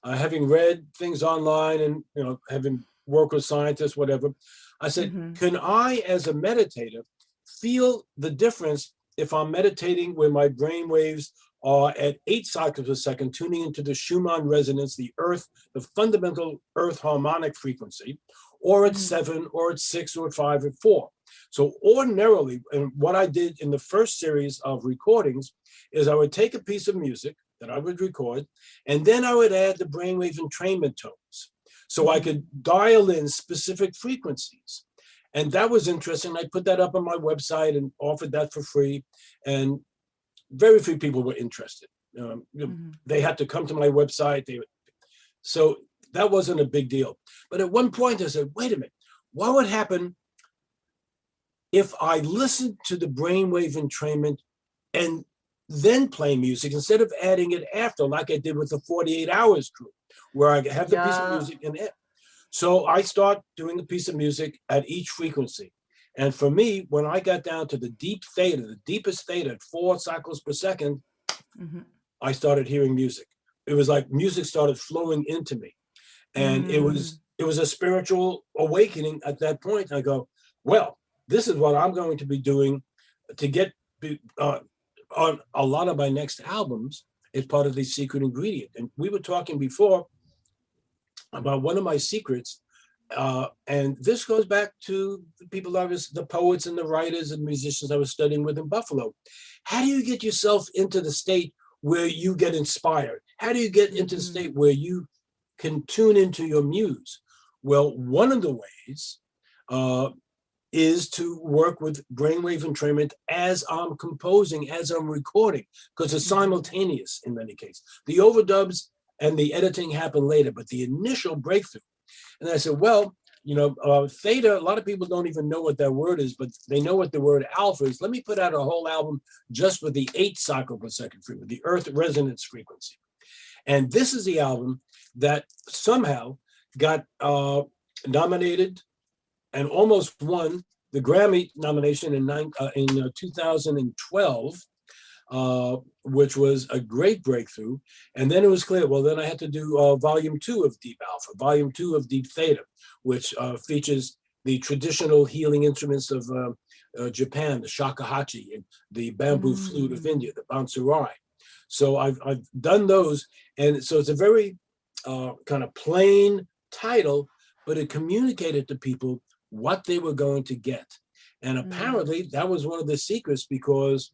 having read things online and having worked with scientists, whatever, I said, Mm-hmm. can I, as a meditator, feel the difference if I'm meditating where my brain waves are at 8 cycles per second, tuning into the Schumann resonance, the earth, the fundamental earth harmonic frequency, or at Mm-hmm. 7, or at 6, or at 5, or 4. So ordinarily, and what I did in the first series of recordings is I would take a piece of music that I would record, and then I would add the brainwave entrainment tones. So I Mm-hmm. could dial in specific frequencies. And that was interesting. I put that up on my website and offered that for free. And very few people were interested. Mm-hmm. They had to come to my website. So that wasn't a big deal. But at one point I said, wait a minute, what would happen if I listened to the brainwave entrainment and then play music instead of adding it after, like I did with the 48 Hours crew, where I have the piece of Yeah. music and it. So I start doing a piece of music at each frequency. And for me, when I got down to the deep theta, the deepest theta at 4 cycles per second, Mm-hmm. I started hearing music. It was like music started flowing into me. And it Mm. was it was a spiritual awakening at that point. I go, well, this is what I'm going to be doing to get on a lot of my next albums is part of the secret ingredient. And we were talking before about one of my secrets. And this goes back to the people the poets and the writers and musicians I was studying with in Buffalo. How do you get yourself into the state where you get inspired? How do you get into the Mm-hmm. state where you can tune into your muse? Well, one of the ways uh, is to work with brainwave entrainment as I'm composing, as I'm recording, because it's Mm-hmm. simultaneous in many cases. The overdubs and the editing happen later, but the initial breakthrough. And I said, well, theta, a lot of people don't even know what that word is, but they know what the word alpha is. Let me put out a whole album just with the 8 cycle per second frequency, the earth resonance frequency. And this is the album that somehow got nominated and almost won the Grammy nomination in 2012, which was a great breakthrough. And then it was clear, well, then I had to do volume 2 of Deep Alpha, volume 2 of Deep Theta, which features the traditional healing instruments of Japan, the shakuhachi, and the bamboo flute of Mm. India, the bansuri. So I've done those. And so it's a very kind of plain title, but it communicated to people what they were going to get. And Mm. apparently that was one of the secrets, because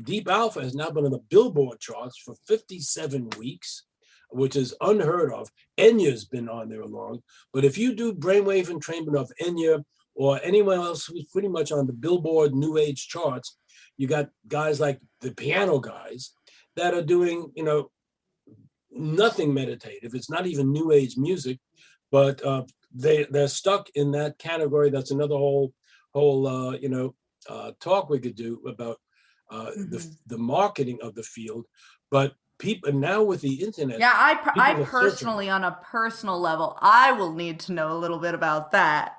Deep Alpha has now been on the Billboard charts for 57 weeks, which is unheard of. Enya's been on there along. But if you do brainwave entrainment of Enya or anyone else who's pretty much on the Billboard New Age charts, you got guys like the piano guys that are doing, nothing meditative. It's not even New Age music, but they're stuck in that category. That's another whole talk we could do about Mm-hmm. the marketing of the field. But people now with the internet, Yeah, I people are searching. personally, on a personal level, I will need to know a little bit about that.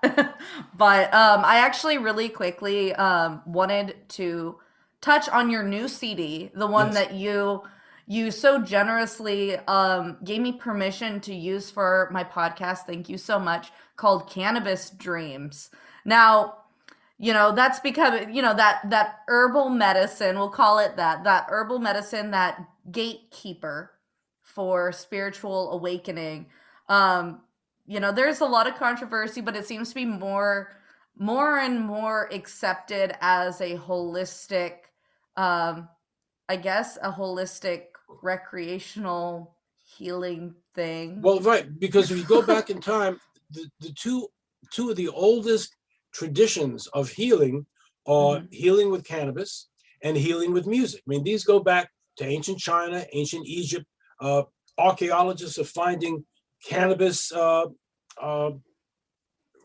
But I actually really quickly wanted to touch on your new CD, the one Yes. that you so generously gave me permission to use for my podcast. Thank you so much. Called Cannabis Dreams. Now, that's become, that herbal medicine, we'll call it that herbal medicine, that gatekeeper for spiritual awakening. um there's a lot of controversy, but it seems to be more and more accepted as a holistic, um, I guess, a holistic recreational healing thing. Well, right, because if you go back in time, the two of the oldest traditions of healing are Hmm. healing with cannabis and healing with music. I mean, these go back to ancient China, ancient Egypt. Uh, Archaeologists are finding cannabis uh,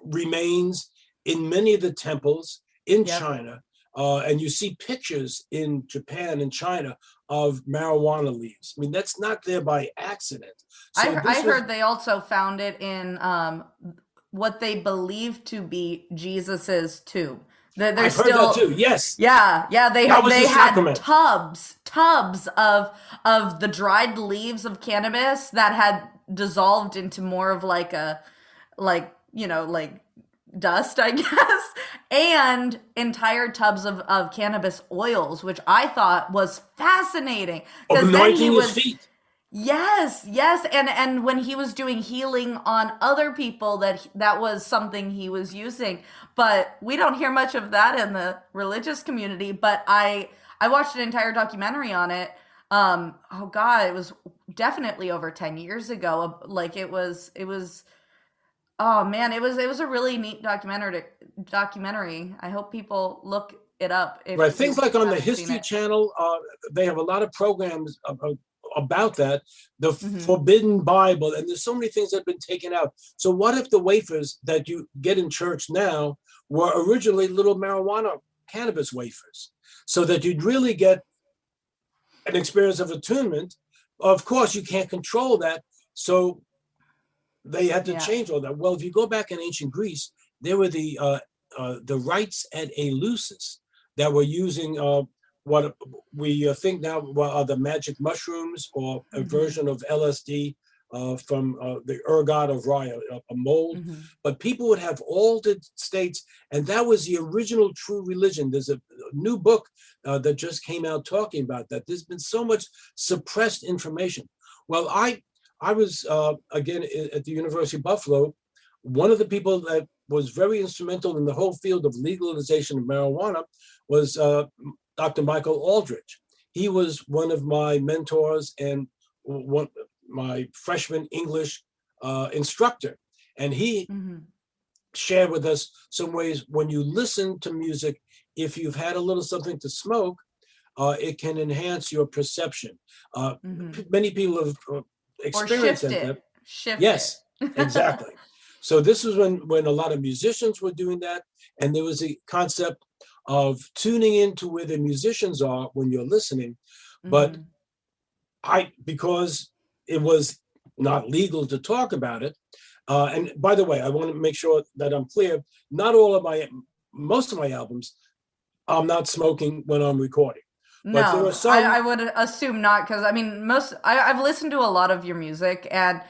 remains in many of the temples in Yep. China. And you see pictures in Japan and China of marijuana leaves. I mean, that's not there by accident. So I this was, heard they also found it in what they believe to be Jesus's tomb. There's I've heard that still, too. Yes, yeah, yeah. that was the They had sacrament. tubs of the dried leaves of cannabis that had dissolved into more of like a like dust, I guess, and entire tubs of cannabis oils, which I thought was fascinating Of because then he anointing his was. feet. Yes, yes, and when he was doing healing on other people, that was something he was using. But we don't hear much of that in the religious community. But I watched an entire documentary on it. Oh God, it was definitely over 10 years ago. Like it was. Oh man, it was a really neat documentary. I hope people look it up if Right, things you like on the haven't seen History it. Channel, they have a lot of programs about that. The Hmm. Forbidden Bible, and there's so many things that have been taken out. So what if the wafers that you get in church now were originally little marijuana cannabis wafers, so that you'd really get an experience of attunement? Of course, you can't control that, so they had to Yeah. change all that. Well, if you go back in ancient Greece, there were the rites at Eleusis that were using what we think now are the magic mushrooms, or a Hmm. version of LSD from the ergot of rye, a mold. Hmm. But people would have altered states, and that was the original true religion. There's a new book that just came out talking about that. There's been so much suppressed information. Well, I was again at the University of Buffalo. One of the people that was very instrumental in the whole field of legalization of marijuana was Dr. Michael Aldrich. He was one of my mentors and one my freshman English instructor, and he Hmm. shared with us some ways when you listen to music. If you've had a little something to smoke, it can enhance your perception. Uh, Hmm. Many people have Or experienced shift that. it. Shift it. Yes, exactly. So this was when a lot of musicians were doing that, and there was a concept of tuning into where the musicians are when you're listening. But Hmm. because it was not legal to talk about it, and by the way, I want to make sure that I'm clear. Not all of most of my albums, I'm not smoking when I'm recording, but there are No, some. I would assume not because I mean I've listened to a lot of your music and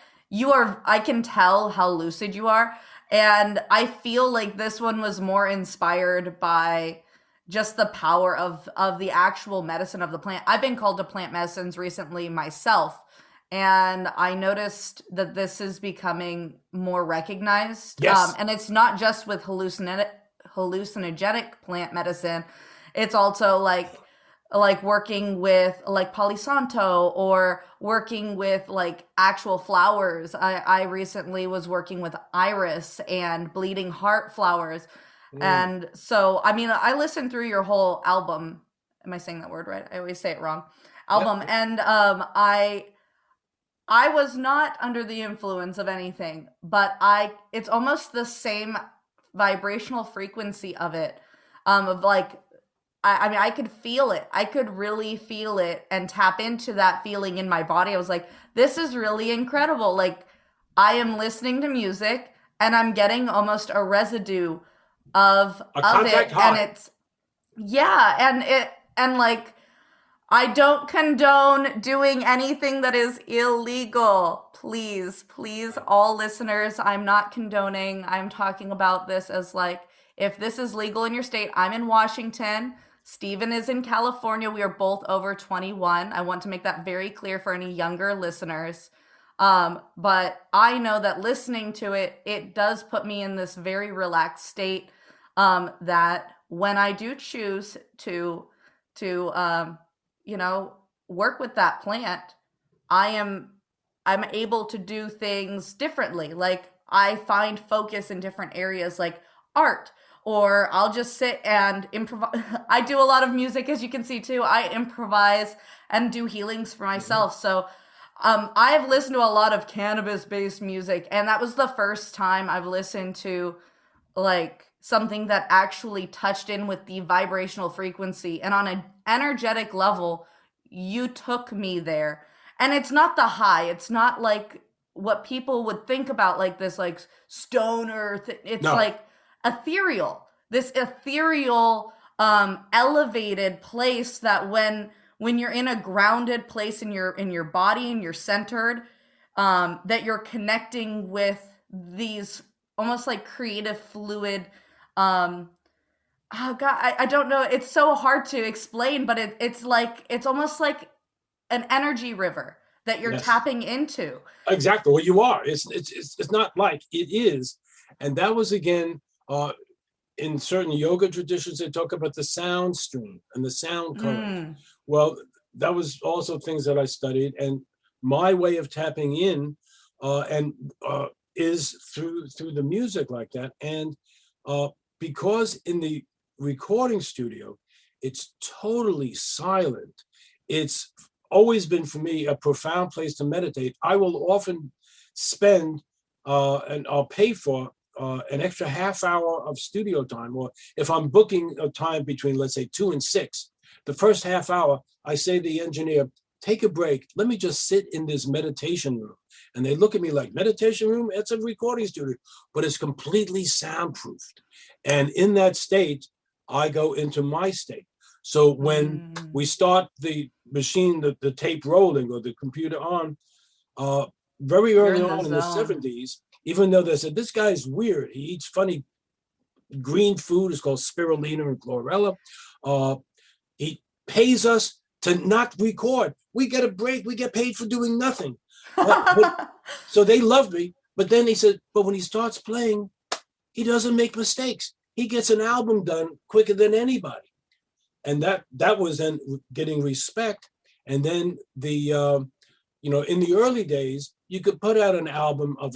I can tell how lucid you are, and I feel like this one was more inspired by just the power of the actual medicine of the plant. I've been called to plant medicines recently myself, and I noticed that this is becoming more recognized. Yes. And it's not just with hallucinogenic plant medicine. It's also like working with like Palisanto or working with like actual flowers. I recently was working with iris and bleeding heart flowers. Mm, And so, I mean, I listened through your whole album. Am I saying that word right? I always say it wrong. yep. Album. And I was not under the influence of anything, but it's almost the same vibrational frequency of it. Of like I mean, I could feel it. I could really feel it and tap into that feeling in my body. I was like, this is really incredible. Like, I am listening to music and I'm getting almost a residue A of it. contact And high. yeah, and like, I don't condone doing anything that is illegal. Please, please, all listeners, I'm not condoning. I'm talking about this as like, if this is legal in your state, I'm in Washington. Steven is in California. We are both over 21. I want to make that very clear for any younger listeners. But I know that listening to it, it does put me in this very relaxed state. That when I do choose to you know, work with that plant, I am I'm able to do things differently. Like I find focus in different areas like art, or I'll just sit and improvise. I do a lot of music, as you can see too. I improvise and do healings for Mhm. myself. So I've listened to a lot of cannabis based music, and that was the first time I've listened to like something that actually touched in with the vibrational frequency and on an energetic level. You took me there, and it's not the high, it's not like what people would think about, like this like stoner it's No, like ethereal, this ethereal elevated place that when you're in a grounded place in your body and you're centered, that you're connecting with these almost like creative fluid. um oh god, I don't know, it's so hard to explain, but it's like it's almost like an energy river that you're yes, tapping into. exactly. Well, you are. It's not like it is, and that was again. In certain yoga traditions, they talk about the sound stream and the sound current. Mm. Well, that was also things that I studied, and my way of tapping in, and is through the music like that. And uh, because in the recording studio, it's totally silent. It's always been for me a profound place to meditate. I will often spend and I'll pay for an extra half hour of studio time, or if I'm booking a time between, let's say, 2 and 6, the first half hour, I say to the engineer, take a break. Let me just sit in this meditation room. And they look at me like, meditation room? It's a recording studio, but it's completely soundproofed. And in that state, I go into my state. So when Mm. we start the machine, the tape rolling or the computer on, uh, very You're early in the on in the zone. 70s, even though they said, this guy's weird, he eats funny green food, it's called spirulina and chlorella. Uh, he pays us to not record. We get a break, we get paid for doing nothing. But so they loved me. But then he said, but when he starts playing, he doesn't make mistakes. He gets an album done quicker than anybody. And that was then getting respect. And then in the early days, you could put out an album of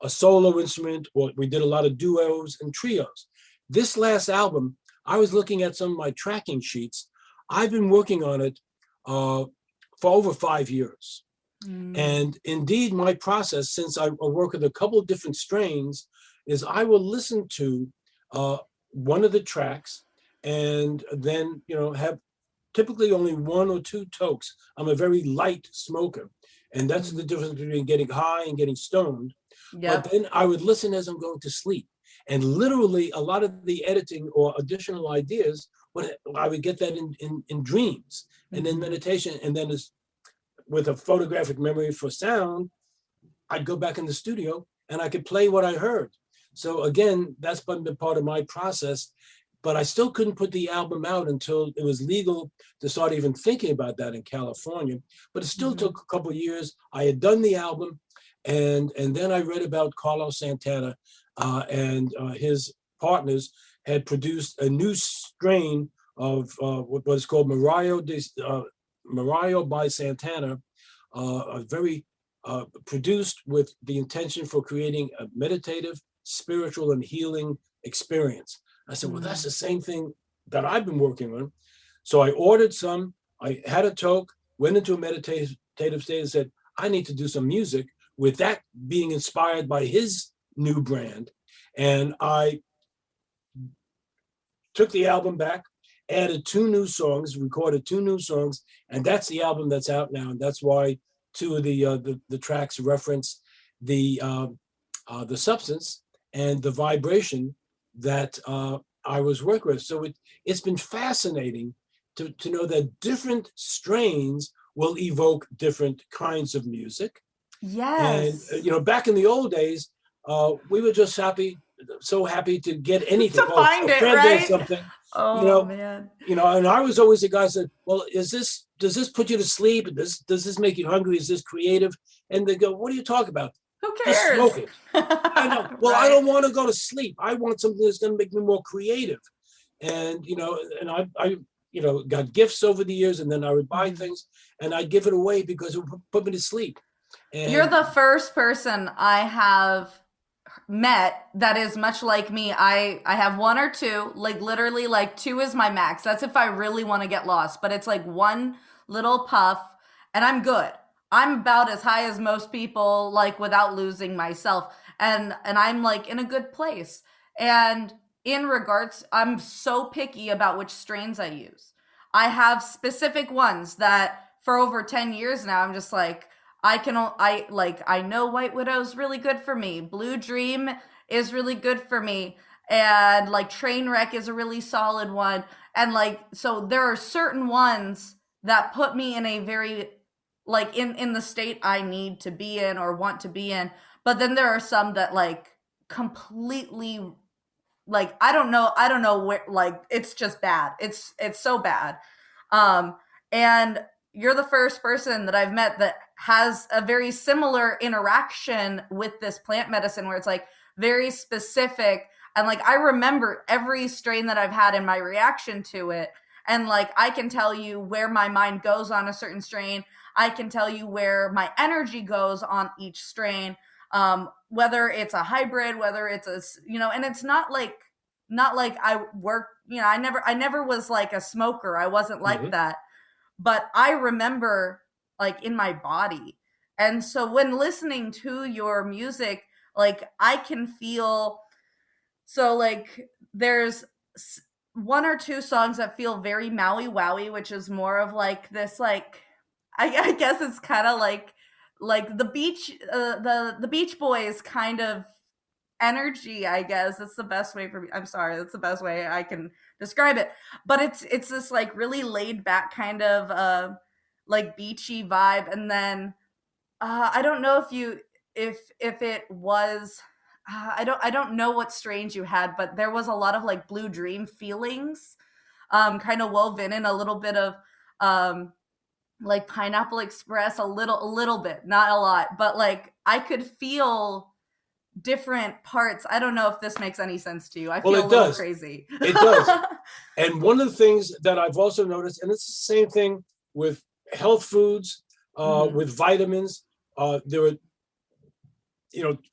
a solo instrument, or we did a lot of duos and trios. This last album, I was looking at some of my tracking sheets. I've been working on it for over 5 years. Mm. And indeed, my process, since I work with a couple of different strains, is I will listen to uh, one of the tracks and then, have typically only 1 or 2 tokes. I'm a very light smoker. And that's the Mm. difference between getting high and getting stoned. But Yep. then I would listen as I'm going to sleep. And literally, a lot of the editing or additional ideas, when I would get that in dreams and then Mm-hmm. meditation. And then with a photographic memory for sound, I'd go back in the studio and I could play what I heard. So again, that's been part of my process. But I still couldn't put the album out until it was legal to start even thinking about that in California. But it still Mm-hmm. took a couple of years. I had done the album, and then I read about Carlos Santana, and his partners had produced a new strain of what was called Mario by Santana, a very produced with the intention for creating a meditative, spiritual, and healing experience. I said, well, that's Mm. the same thing that I've been working on. So I ordered some. I had a toke, went into a meditative state and said, I need to do some music with that being inspired by his new brand. And I took the album back, added 2 new songs, recorded 2 new songs, and that's the album that's out now. And that's why two of the tracks reference the substance and the vibration that I was working with. So it's been fascinating to know that different strains will evoke different kinds of music. And Yes. back in the old days, we were just happy. so happy to get anything. To Oh, find a it, friend has right? something, you Oh know, man. and I was always the guy who said, well, does this put you to sleep? Does this make you hungry? Is this creative? And they go, what are you talking about? Who Just smoke cares? it. I know. Well, I Right. don't want to go to sleep. I want something that's going to make me more creative. And, and I got gifts over the years, and then I would buy Mhm. things and I'd give it away because it would put me to sleep. You're And the first person I have met that is much like me. I have one or two, like literally like two is my max. That's if I really want to get lost, but it's like one little puff and I'm good. I'm about as high as most people, like without losing myself. And I'm like in a good place. And in regards, I'm so picky about which strains I use. I have specific ones that for over 10 years now I'm just like I know White Widow's really good for me. Blue Dream is really good for me. And like Trainwreck is a really solid one. And like so there are certain ones that put me in a very like in the state I need to be in or want to be in. But then there are some that like completely like I don't know where like it's just bad. It's so bad. Um and you're the first person that I've met that has a very similar interaction with this plant medicine where it's like very specific and like I remember every strain that I've had in my reaction to it and like I can tell you where my mind goes on a certain strain. I can tell you where my energy goes on each strain, whether it's a hybrid, whether it's a and it's not like I work, I never was like a smoker. I wasn't like mhm. that. But I remember like in my body. And so when listening to your music, like I can feel so like there's one or two songs that feel very Maui Wowie, which is more of like this like I guess it's kind of like the beach the Beach Boys kind of energy, I guess. That's the best way for me. I'm sorry, that's the best way I can describe it. But it's this like really laid back kind of like beachy vibe. And then I don't know if you if it was I don't know what strains you had, but there was a lot of like Blue Dream feelings kind of woven in a little bit of um like Pineapple Express, a little bit, not a lot, but like I could feel different parts. I don't know if this makes any sense to you. I Well, feel a it little does. crazy. It does. And one of the things that I've also noticed, and it's the same thing with health foods, Hmm. with vitamins, there are,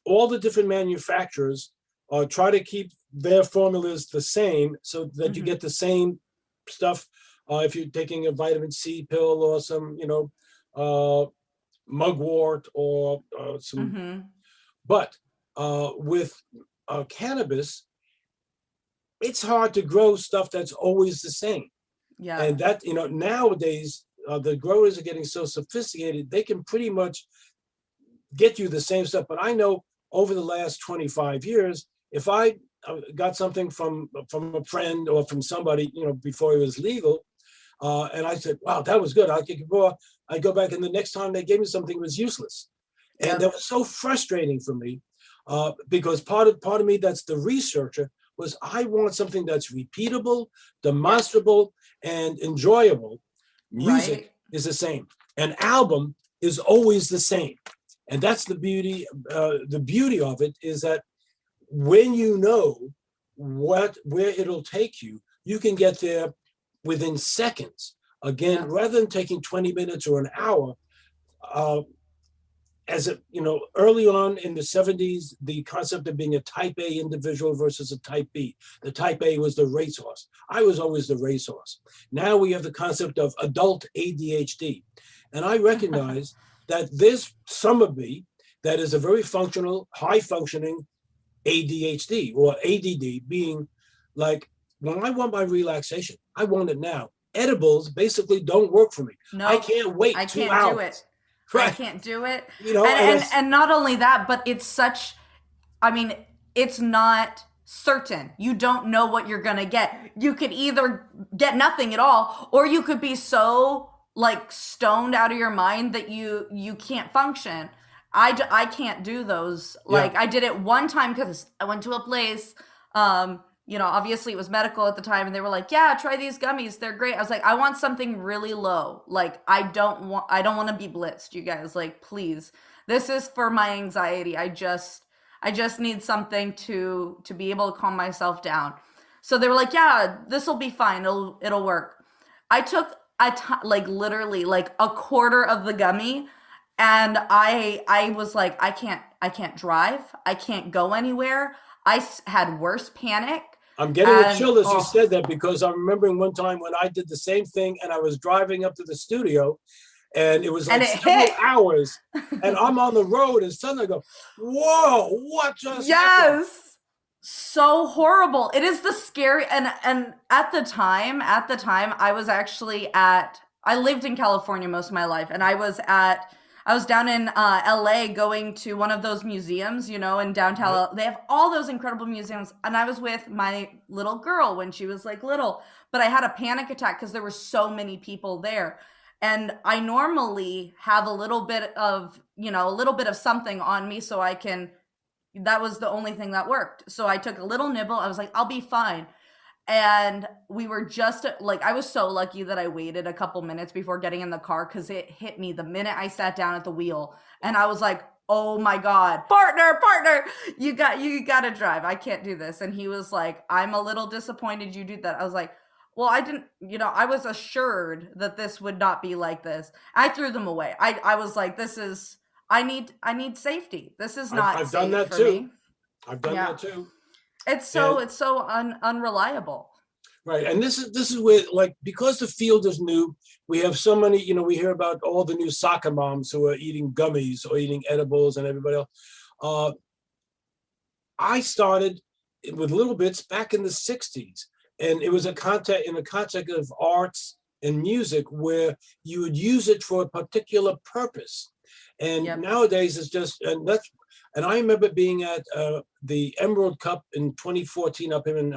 all the different manufacturers try to keep their formulas the same so that you Hmm. get the same stuff. If you're taking a vitamin C pill or some, uh, mugwort or some, Hmm. but with cannabis, it's hard to grow stuff that's always the same. Yeah. And that, nowadays, the growers are getting so sophisticated, they can pretty much get you the same stuff. But I know over the last 25 years, if I got something from a friend or from somebody, before it was legal, and I said, wow, that was good. I could go, I go back, and the next time they gave me something, it was useless. And that Yep. was so frustrating for me, because part of me that's the researcher was I want something that's repeatable, Yes. demonstrable, and enjoyable. Right. Music is the same. An album is always the same, and that's the beauty. The beauty of it is that when you know where it'll take you, you can get there within seconds. Again, Yes. rather than taking 20 minutes or an hour, uh, as a early on in the 70s, the concept of being a type A individual versus a type B. The type A was the racehorse. I was always the racehorse. Now we have the concept of adult ADHD. And I recognize that there's some of me that is a very functional, high functioning ADHD or ADD, being like, when I want my relaxation, I want it now. Edibles basically don't work for me. I Nope. can't wait I two can't do it. hours. I Right. can't do it. And it's, And not only that, but it's such I mean, it's not certain. You don't know what you're going to get. You could either get nothing at all or you could be so like stoned out of your mind that you can't function. I can't do those. Yeah. Like I did it one time because I went to a place. Obviously it was medical at the time, and they were like, "Yeah, try these gummies. They're great." I was like, "I want something really low. Like I don't want to be blitzed, you guys. Like please, this is for my anxiety. I just need something to be able to calm myself down." So they were like, "Yeah, this will be fine. It'll work." I took like literally like a quarter of the gummy, and I was like, I can't drive, I can't go anywhere. Had worse panic, I'm getting a and chill as you oh, said that because I'm remembering one time when I did the same thing and I was driving up to the studio and it was and like it hit. several hours and I'm on the road and suddenly I go, whoa, what just happened? Yes. So horrible. It is the scary, and at the time I was actually at I lived in California most of my life, and I was down in LA going to one of those museums, in Right. downtown. They have all those incredible museums, and I was with my little girl when she was like little, but I had a panic attack because there were so many people there. And I normally have a little bit of something on me so I can that was the only thing that worked. So I took a little nibble. I was like, I'll be fine. And we were just like, I was so lucky that I waited a couple minutes before getting in the car because it hit me the minute I sat down at the wheel. And I was like, oh my God, partner, you got to drive. I can't do this. And he was like, I'm a little disappointed you did that. I was like, well, I didn't, I was assured that this would not be like this. I threw them away. I was like, I need safety. This is not I've done safe that for too. me. I've done Yeah. that too. It's so And it's so unreliable. right. And this is where, like, because the field is new, we have so many, we hear about all the new soccer moms who are eating gummies or eating edibles and everybody else. Uh, I started with little bits back in the 60s. And it was in the context of arts and music where you would use it for a particular purpose. And Yep. nowadays it's just, and I remember being at the Emerald Cup in 2014 up here in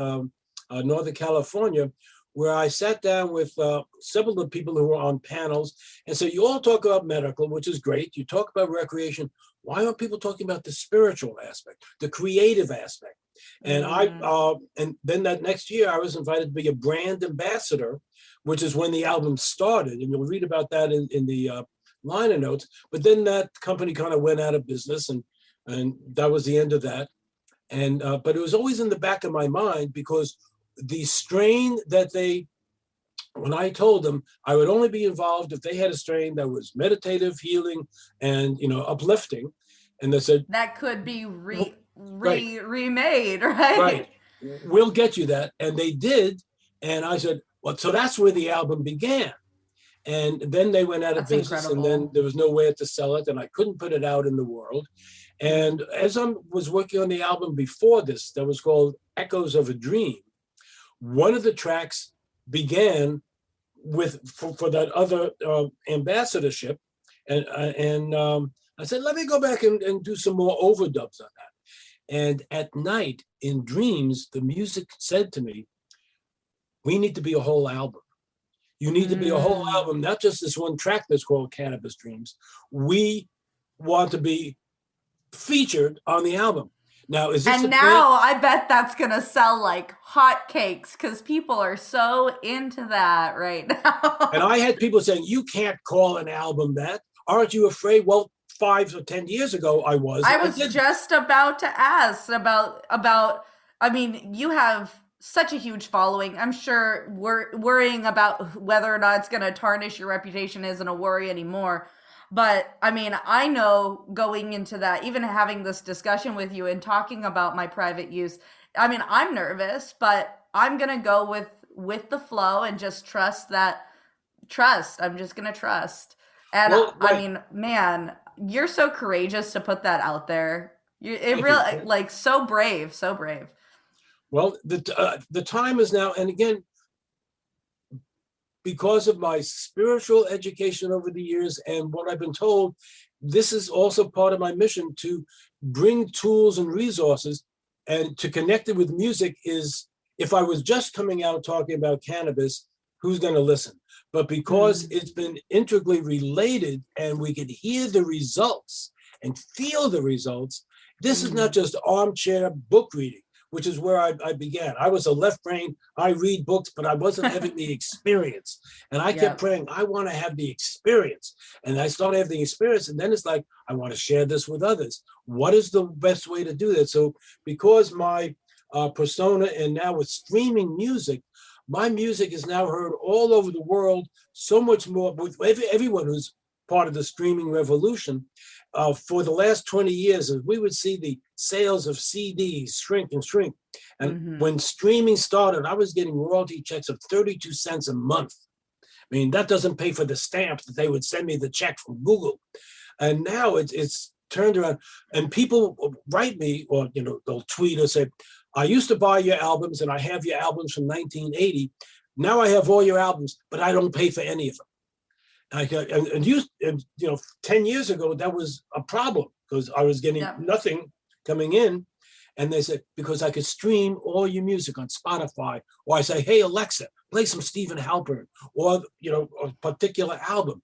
Northern California, where I sat down with several of the people who were on panels. And so you all talk about medical, which is great. You talk about recreation. Why aren't people talking about the spiritual aspect, the creative aspect? And Mm. and then that next year I was invited to be a brand ambassador, which is when the album started. And you'll read about that in the liner notes. But then that company kind of went out of business, and that was the end of that. And but it was always in the back of my mind because the strain that when I told them I would only be involved if they had a strain that was meditative, healing, and uplifting, and they said, That could be right, remade, right, right? we'll get you that, and they did. And I said, well, so that's where the album began. And then they went out of That's business, and then incredible. there was nowhere to sell it, and I couldn't put it out in the world. And as I was working on the album before this, that was called Echoes of a Dream, one of the tracks began for that other ambassadorship, and I said, let me go back and do some more overdubs on that. And at night in dreams, the music said to me, "We need to be a whole album. You need to be a whole Mm. album, not just this one track that's called Cannabis Dreams. We want to be featured on the album." Now, is this a And brand? now I bet that's gonna sell like hotcakes because people are so into that right And now. I had people saying, "You can't call an album that. Aren't you afraid?" Well, 5 or 10 years ago, I was, I and I was didn't. just about to ask about. I mean, you have such a huge following. I'm sure worrying about whether or not it's going to tarnish your reputation isn't a worry anymore. But I mean, I know going into that, even having this discussion with you and talking about my private use, I mean, I'm nervous, but I'm going to go with the flow and just trust. I'm just going to trust. And Well, I right. mean, man, you're so courageous to put that out there. It Thank you. really like so brave, so brave. Well, the time is now, and again, because of my spiritual education over the years and what I've been told, this is also part of my mission to bring tools and resources and to connect it with music. Is if I was just coming out talking about cannabis, who's going to listen? But because Mm. it's been integrally related and we could hear the results and feel the results. This is not just armchair book reading, which is where I began. I was a left brain. I read books, but I wasn't having the experience. And I kept praying, I want to have the experience. And I started having the experience. And then it's like, I want to share this with others. What is the best way to do that? So because my persona and now with streaming music, my music is now heard all over the world, so much more with everyone who's part of the streaming revolution. For the last 20 years, we would see the sales of CDs shrink and shrink. And when streaming started, I was getting royalty checks of 32 cents a month. I mean, that doesn't pay for the stamps that they would send me the check from Google. And now it's turned around, and people write me, or they'll tweet or say, I used to buy your albums and I have your albums from 1980. Now I have all your albums, but I don't pay for any of them. And 10 years ago, that was a problem because I was getting nothing coming in. And they said, because I could stream all your music on Spotify, or I say, hey, Alexa, play some Steven Halpern, or, a particular album.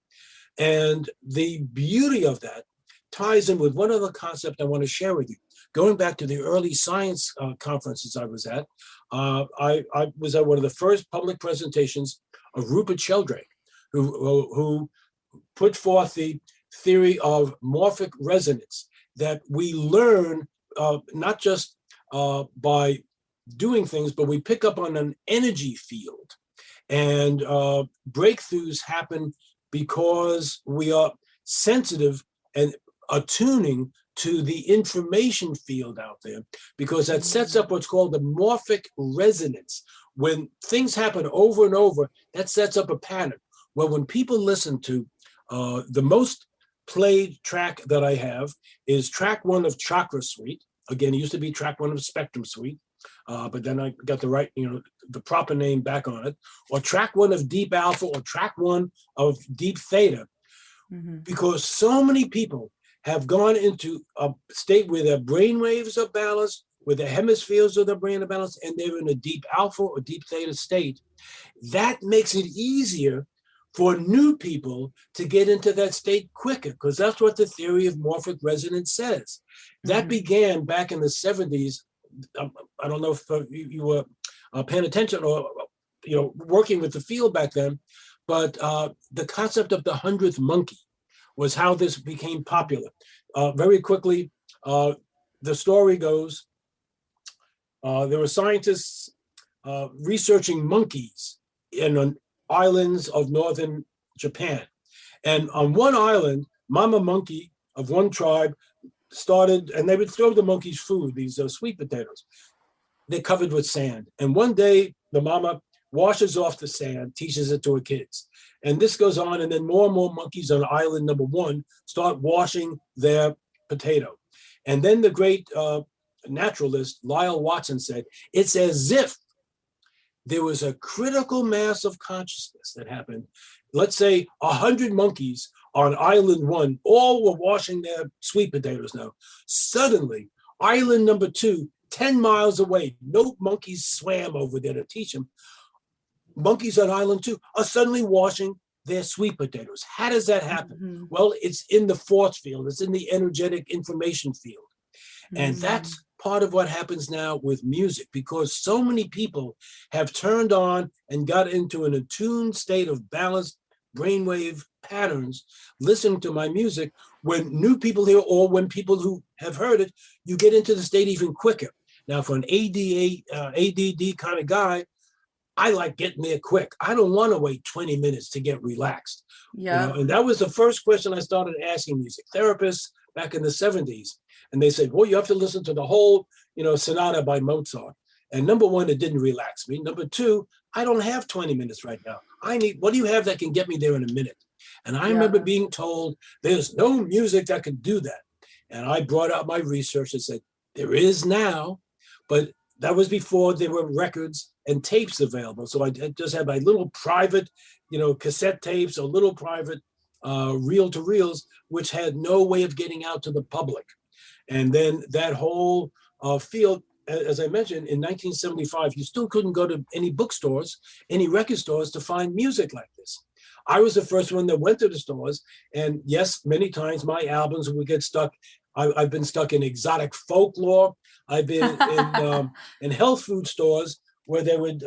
And the beauty of that ties in with one other concept I want to share with you. Going back to the early science conferences I was at, I was at one of the first public presentations of Rupert Sheldrake, who put forth the theory of morphic resonance, that we learn not just by doing things, but we pick up on an energy field. And breakthroughs happen because we are sensitive and attuning to the information field out there, because that sets up what's called the morphic resonance. When things happen over and over, that sets up a pattern. Well, when people listen to the most played track that I have is track 1 of Chakra Suite. Again, it used to be track 1 of Spectrum Suite, but then I got the proper name back on it. Or track 1 of Deep Alpha, or track 1 of Deep Theta, because so many people have gone into a state where their brain waves are balanced, where the hemispheres of the brain are balanced, and they're in a deep alpha or deep theta state. That makes it easier for new people to get into that state quicker, because that's what the theory of morphic resonance says. That began back in the 70s. I don't know if you were paying attention or working with the field back then, but the concept of the 100th monkey was how this became popular. Very quickly, the story goes, there were scientists researching monkeys in islands of northern Japan. And on one island, mama monkey of one tribe started, and they would throw the monkeys food, these sweet potatoes. They're covered with sand. And one day, the mama washes off the sand, teaches it to her kids. And this goes on, and then more and more monkeys on island number 1 start washing their potato. And then the great naturalist, Lyle Watson, said, it's as if there was a critical mass of consciousness that happened. Let's say 100 monkeys on island 1, all were washing their sweet potatoes now. Suddenly, island number 2, 10 miles away, no monkeys swam over there to teach them. Monkeys on island 2 are suddenly washing their sweet potatoes. How does that happen? Well, it's in the force field. It's in the energetic information field. And that's part of what happens now with music, because so many people have turned on and got into an attuned state of balanced brainwave patterns listening to my music. When new people hear, or when people who have heard it, you get into the state even quicker. Now, for an ADD kind of guy, I like getting there quick. I don't want to wait 20 minutes to get relaxed. And that was the first question I started asking music therapists back in the 70s. And they said, well, you have to listen to the whole, sonata by Mozart. And number 1, it didn't relax me. Number 2, I don't have 20 minutes right now. What do you have that can get me there in a minute? And I remember being told there's no music that can do that. And I brought out my research and said, there is now, but that was before there were records and tapes available. So I just had my little private, cassette tapes or little private reel-to-reels, which had no way of getting out to the public. And then that whole field, as I mentioned, in 1975, you still couldn't go to any bookstores, any record stores to find music like this. I was the first one that went to the stores. And yes, many times my albums would get stuck. I've been stuck in exotic folklore. I've been in health food stores where they would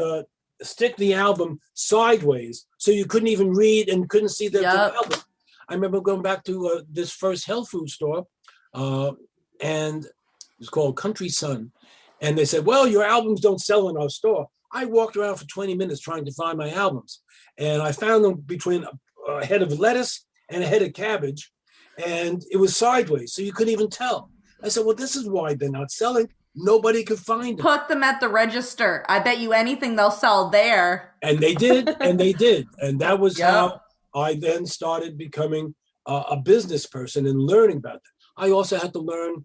stick the album sideways so you couldn't even read and couldn't see the album. I remember going back to this first health food store, and it was called Country Sun. And they said, well, your albums don't sell in our store. I walked around for 20 minutes trying to find my albums. And I found them between a head of lettuce and a head of cabbage. And it was sideways, so you couldn't even tell. I said, well, this is why they're not selling. Nobody could find them. Put them at the register. I bet you anything they'll sell there. And they did, and they did. And that was how I then started becoming a business person and learning about that. I also had to learn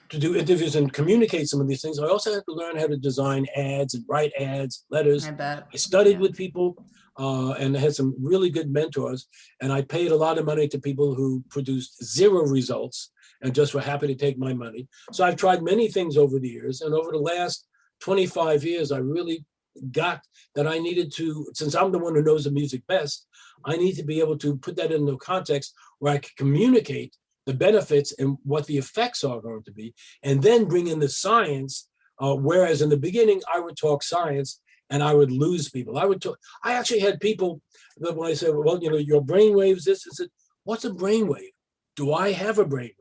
to do interviews and communicate some of these things. I also had to learn how to design ads and write ads, letters. I studied with people and I had some really good mentors. And I paid a lot of money to people who produced zero results and just were happy to take my money. So I've tried many things over the years. And over the last 25 years, I really got that I needed to, since I'm the one who knows the music best, I need to be able to put that into a context where I can communicate the benefits and what the effects are going to be, and then bring in the science. Whereas in the beginning, I would talk science and I would lose people. I actually had people that when I said, well, you know, your brainwaves, this, I said, what's a brainwave? Do I have a brainwave?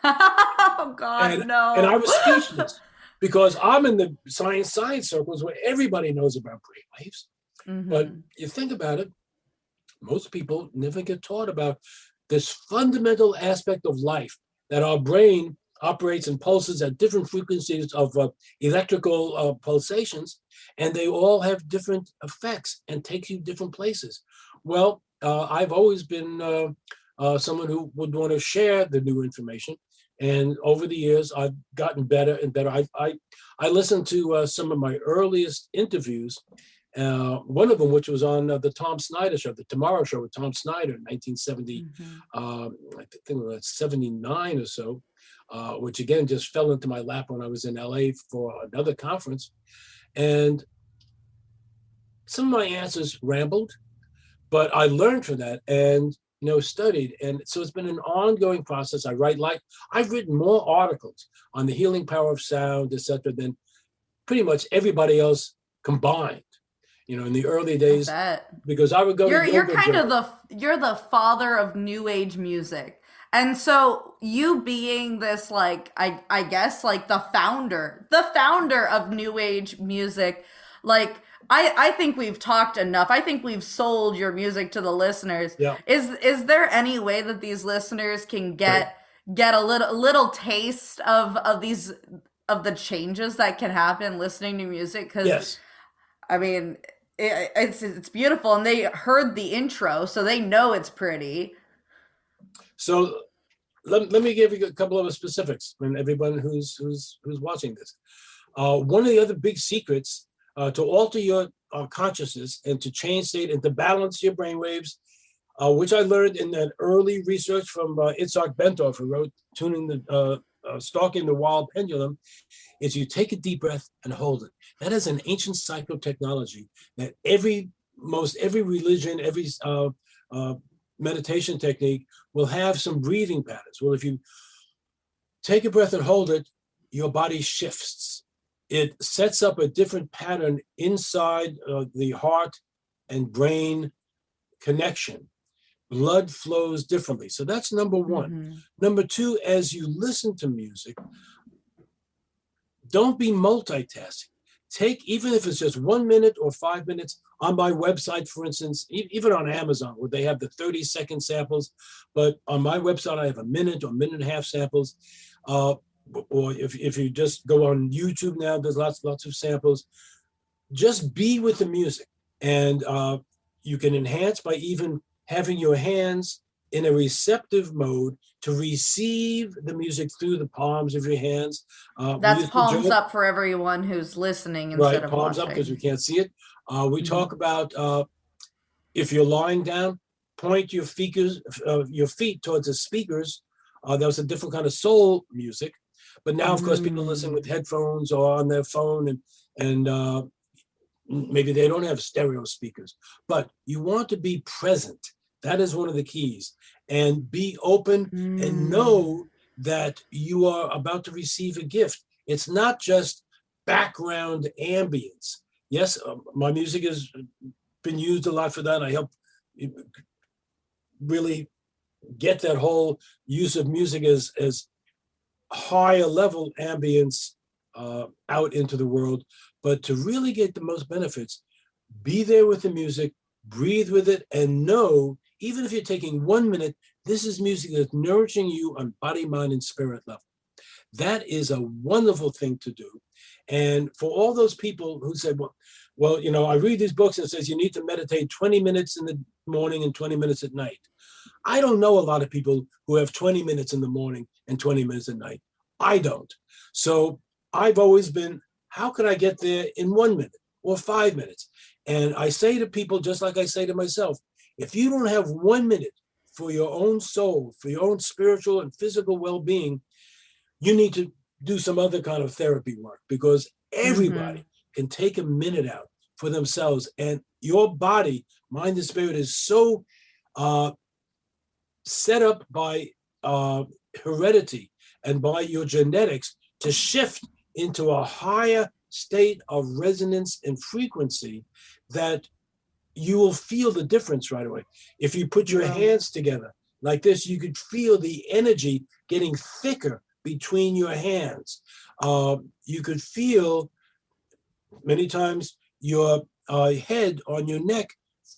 Oh God, no. And I was speechless because I'm in the science circles where everybody knows about brainwaves. Mm-hmm. But you think about it, most people never get taught about this fundamental aspect of life, that our brain operates and pulses at different frequencies of electrical pulsations, and they all have different effects and take you different places. Well, I've always been someone who would want to share the new information. And over the years, I've gotten better and better. I listened to some of my earliest interviews, one of them, which was on the Tom Snyder show, the Tomorrow Show with Tom Snyder in 1970, I think it was 79 or so, which again just fell into my lap when I was in LA for another conference. And some of my answers rambled, but I learned from that and studied. And so it's been an ongoing process. I've written more articles on the healing power of sound, etc., than pretty much everybody else combined. In the early days, because I would go. You're the father of new age music, and so you being this, like, I guess, like the founder of new age music, like. I think we've talked enough. I think we've sold your music to the listeners. Yeah. Is there any way that these listeners can get a little taste of the changes that can happen listening to music? Because yes. I mean, it's beautiful, and they heard the intro, so they know it's pretty. So let me give you a couple of specifics, and everyone who's watching this. One of the other big secrets to alter your consciousness and to change state and to balance your brainwaves, which I learned in that early research from Itzhak Bentoff, who wrote Stalking the Wild Pendulum, is you take a deep breath and hold it. That is an ancient psychotechnology that every religion, every meditation technique will have some breathing patterns. Well, if you take a breath and hold it, your body shifts. It sets up a different pattern inside the heart and brain connection. Blood flows differently. So that's number one. Mm-hmm. Number two, as you listen to music, don't be multitasking. Take, even if it's just 1 minute or 5 minutes, on my website, for instance, even on Amazon, where they have the 30-second samples, but on my website, I have a minute or minute and a half samples. Or if you just go on YouTube now, there's lots of samples. Just be with the music, and you can enhance by even having your hands in a receptive mode to receive the music through the palms of your hands. That's palms up for everyone who's listening instead of palms watching. Up because we can't see it. We talk about if you're lying down, point your feet towards the speakers. That was a different kind of soul music. But now, of course, people listen with headphones or on their phone, and maybe they don't have stereo speakers. But you want to be present. That is one of the keys. And be open and know that you are about to receive a gift. It's not just background ambience. Yes, my music has been used a lot for that. I help really get that whole use of music as higher level ambience out into the world. But to really get the most benefits, be there with the music, breathe with it, and know, even if you're taking 1 minute, this is music that's nourishing you on body, mind, and spirit level. That is a wonderful thing to do. And for all those people who say, well, you know, I read these books and it says you need to meditate 20 minutes in the morning and 20 minutes at night. I don't know a lot of people who have 20 minutes in the morning and 20 minutes at night. I don't. So I've always been, how can I get there in 1 minute or 5 minutes? And I say to people, just like I say to myself, if you don't have 1 minute for your own soul, for your own spiritual and physical well-being, you need to do some other kind of therapy work, because everybody can take a minute out for themselves. And your body, mind, and spirit is so set up by heredity and by your genetics to shift into a higher state of resonance and frequency that you will feel the difference right away. If you put your hands together like this, you could feel the energy getting thicker between your hands. You could feel many times your head on your neck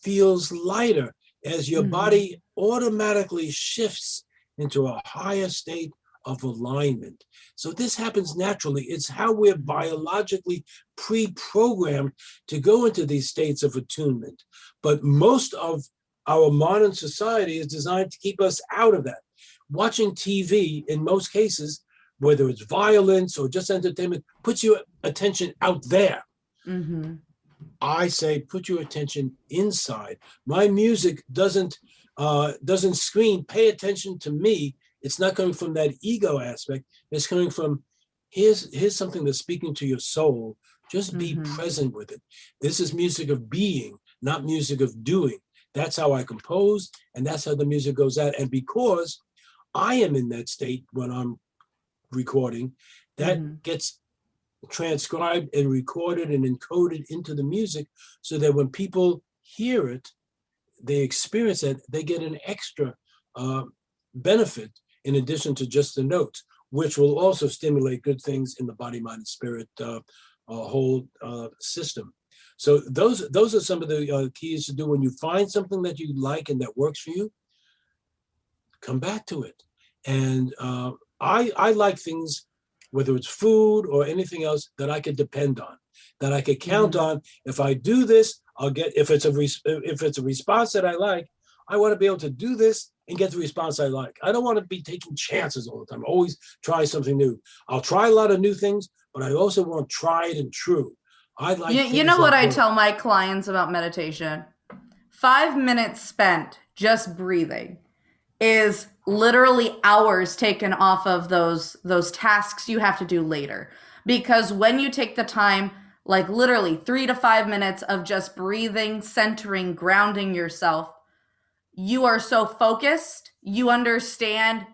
feels lighter as your body automatically shifts into a higher state of alignment. So this happens naturally. It's how we're biologically pre-programmed to go into these states of attunement. But most of our modern society is designed to keep us out of that. Watching TV, in most cases, whether it's violence or just entertainment, puts your attention out there. I say, put your attention inside. My music doesn't scream, pay attention to me. It's not coming from that ego aspect. It's coming from, here's something that's speaking to your soul. Just be present with it. This is music of being, not music of doing. That's how I compose, and that's how the music goes out. And because I am in that state when I'm recording, that gets transcribed and recorded and encoded into the music, so that when people hear it, they experience it, they get an extra benefit in addition to just the notes, which will also stimulate good things in the body, mind, and spirit whole system. So those are some of the keys to do. When you find something that you like and that works for you, come back to it. And I like things, whether it's food or anything else, that I could depend on, that I could count on. If I do this, I'll get, if it's a response that I like, I want to be able to do this and get the response I like. I don't want to be taking chances all the time. Always try something new. I'll try a lot of new things, but I also want tried and true. I like you know what I tell my clients about meditation? 5 minutes spent just breathing is literally hours taken off of those tasks you have to do later. Because when you take the time, like literally 3 to 5 minutes of just breathing, centering, grounding yourself, you are so focused, you understand,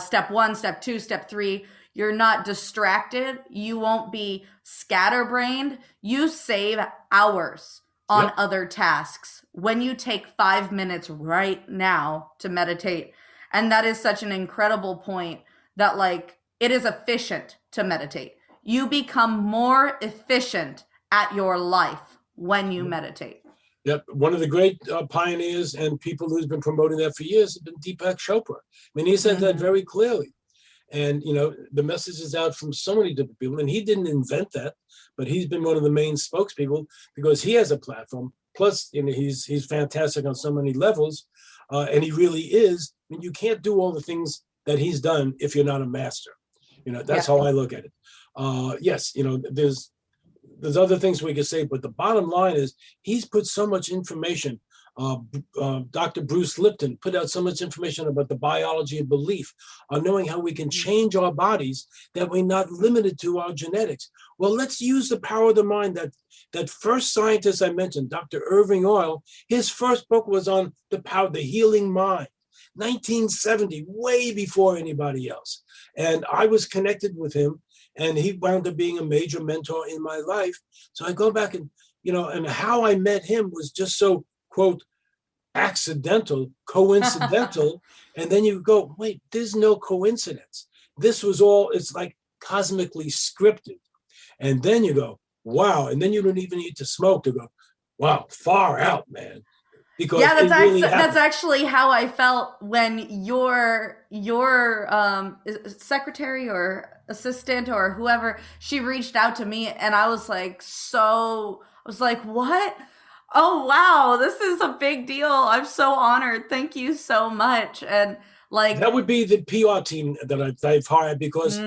step 1, step 2, step 3, you're not distracted, you won't be scatterbrained, you save hours on other tasks when you take 5 minutes right now to meditate. And that is such an incredible point, that like it is efficient to meditate. You become more efficient at your life when you meditate. Yep. One of the great pioneers and people who's been promoting that for years has been Deepak Chopra. I mean, he said that very clearly. And, the message is out from so many different people. And he didn't invent that, but he's been one of the main spokespeople because he has a platform. Plus, he's fantastic on so many levels. And he really is. I mean, you can't do all the things that he's done if you're not a master. That's how I look at it. Yes, there's other things we could say, but the bottom line is he's put so much information Dr. Bruce Lipton put out so much information about the biology of belief, on knowing how we can change our bodies, that we're not limited to our genetics. Well, let's use the power of the mind. That first scientist I mentioned, Dr. Irving Earle, his first book was on the power, the healing mind. 1970, way before anybody else. And I was connected with him, and he wound up being a major mentor in my life. So I go back and, and how I met him was just so, quote, accidental, coincidental. And then you go, wait, there's no coincidence. This was all, it's like cosmically scripted. And then you go, wow. And then you don't even need to smoke to go, wow, far out, man. Because yeah, that's actually how I felt when your secretary or assistant or whoever, she reached out to me, and I was like, what? Oh wow, this is a big deal. I'm so honored. Thank you so much. And like that would be the PR team that I've hired, because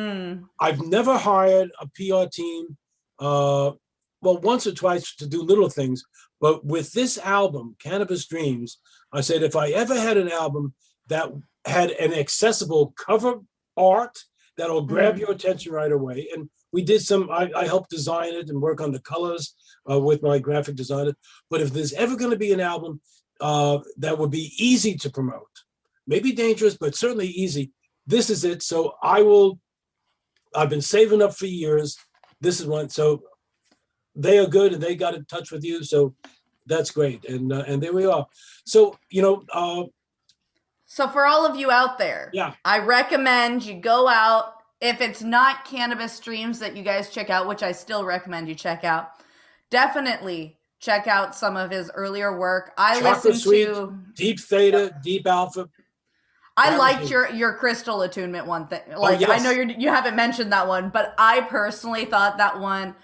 I've never hired a PR team. Well, once or twice to do little things. But with this album, Cannabis Dreams, I said, if I ever had an album that had an accessible cover art that'll grab your attention right away. And we did I helped design it and work on the colors with my graphic designer. But if there's ever going to be an album that would be easy to promote, maybe dangerous, but certainly easy, this is it. So I've been saving up for years. This is one. So they are good, and they got in touch with you. So that's great. And there we are. So, so for all of you out there, I recommend you go out. If it's not Cannabis Dreams that you guys check out, which I still recommend you check out, definitely check out some of his earlier work. I listened to Deep Theta, Deep Alpha. I liked your crystal attunement one thing. Like, yes. I know you haven't mentioned that one, but I personally thought that one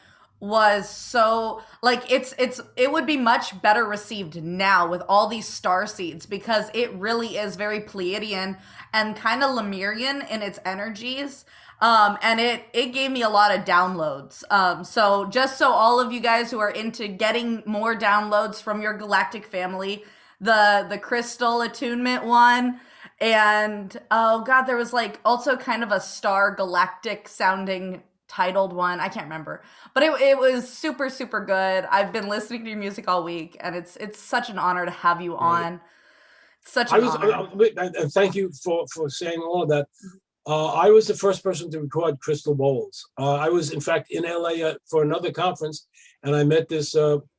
was so, like, it would be much better received now with all these star seeds, because it really is very Pleiadian and kind of Lemurian in its energies. And it gave me a lot of downloads. So just so all of you guys who are into getting more downloads from your galactic family, the crystal attunement one, and oh god, there was like also kind of a star galactic sounding titled one. I can't remember, but it was super, super good. I've been listening to your music all week, and it's such an honor to have you on. Such an honor. And thank you for saying all of that. I was the first person to record crystal bowls. I was, in fact, in LA for another conference, and I met this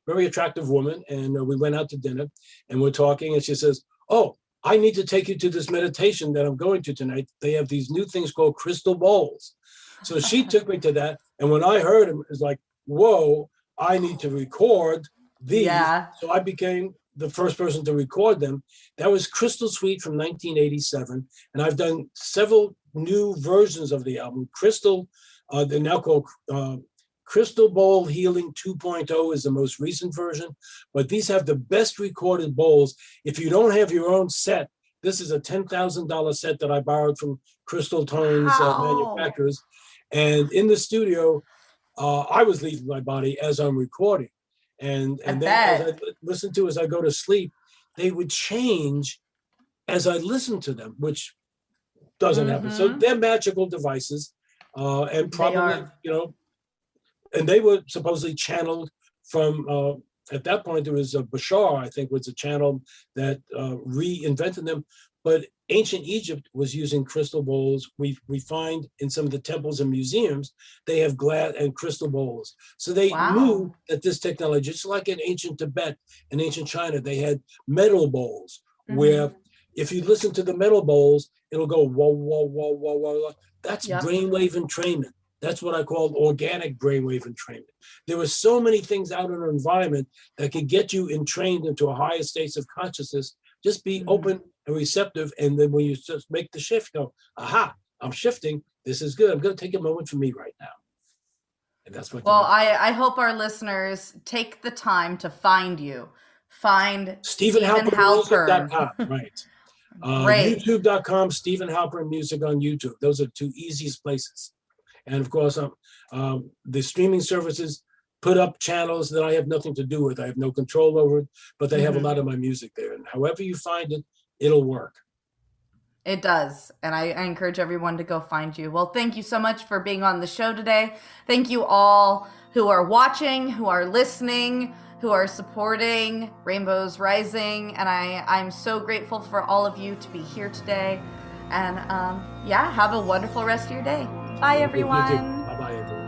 very attractive woman, and we went out to dinner, and we're talking, and she says, "Oh, I need to take you to this meditation that I'm going to tonight. They have these new things called crystal bowls." So she took me to that. And when I heard him, it was like, whoa, I need to record these. Yeah. So I became the first person to record them. That was Crystal Suite from 1987. And I've done several new versions of the album. Crystal, they're now called Crystal Bowl Healing 2.0 is the most recent version. But these have the best recorded bowls. If you don't have your own set, this is a $10,000 set that I borrowed from Crystal Tones manufacturers. And in the studio, I was leaving my body as I'm recording. And then as I listen to as I go to sleep, they would change as I listen to them, which doesn't happen. So they're magical devices. And probably, and they were supposedly channeled from, at that point, there was Bashar, I think, was a channel that reinvented them. But ancient Egypt was using crystal bowls. We find in some of the temples and museums, they have glass and crystal bowls. So they knew that this technology, just like in ancient Tibet and ancient China, they had metal bowls where if you listen to the metal bowls, it'll go whoa, whoa, whoa, whoa, whoa. That's brainwave entrainment. That's what I call organic brainwave entrainment. There were so many things out in our environment that could get you entrained into a higher state of consciousness. Just be open and receptive, and then when you just make the shift, go, aha, I'm shifting. This is good. I'm going to take a moment for me right now. And that's what. Well, I hope our listeners take the time to find you. Find Steven Halpern. Right. YouTube.com, Steven Halpern Music on YouTube. Those are two easiest places. And of course, the streaming services, put up channels that I have nothing to do with. I have no control over it, but they have a lot of my music there. And however you find it, it'll work. It does. And I encourage everyone to go find you. Well, thank you so much for being on the show today. Thank you all who are watching, who are listening, who are supporting Rainbows Rising. And I'm so grateful for all of you to be here today. And yeah, have a wonderful rest of your day. Bye, everyone. Bye-bye, everyone.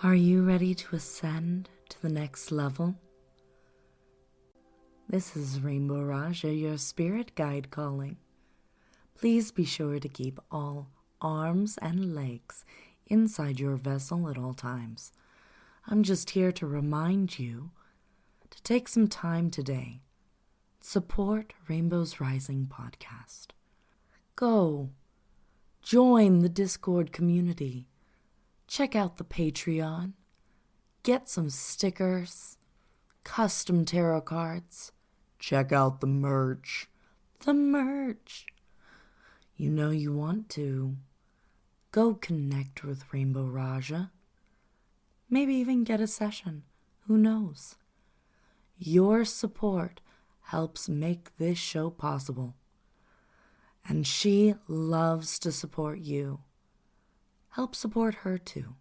Are you ready to ascend to the next level? This is Rainbow Raja, your spirit guide calling. Please be sure to keep all arms and legs inside your vessel at all times. I'm just here to remind you to take some time today. Support Rainbow's Rising podcast. Go. Join the Discord community. Check out the Patreon. Get some stickers, custom tarot cards. Check out the merch. The merch. You know you want to. Go connect with Rainbow Raja. Maybe even get a session. Who knows? Your support helps make this show possible. And she loves to support you. Help support her too.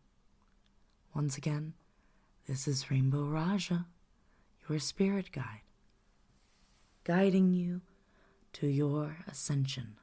Once again, this is Rainbow Raja, your spirit guide, guiding you to your ascension.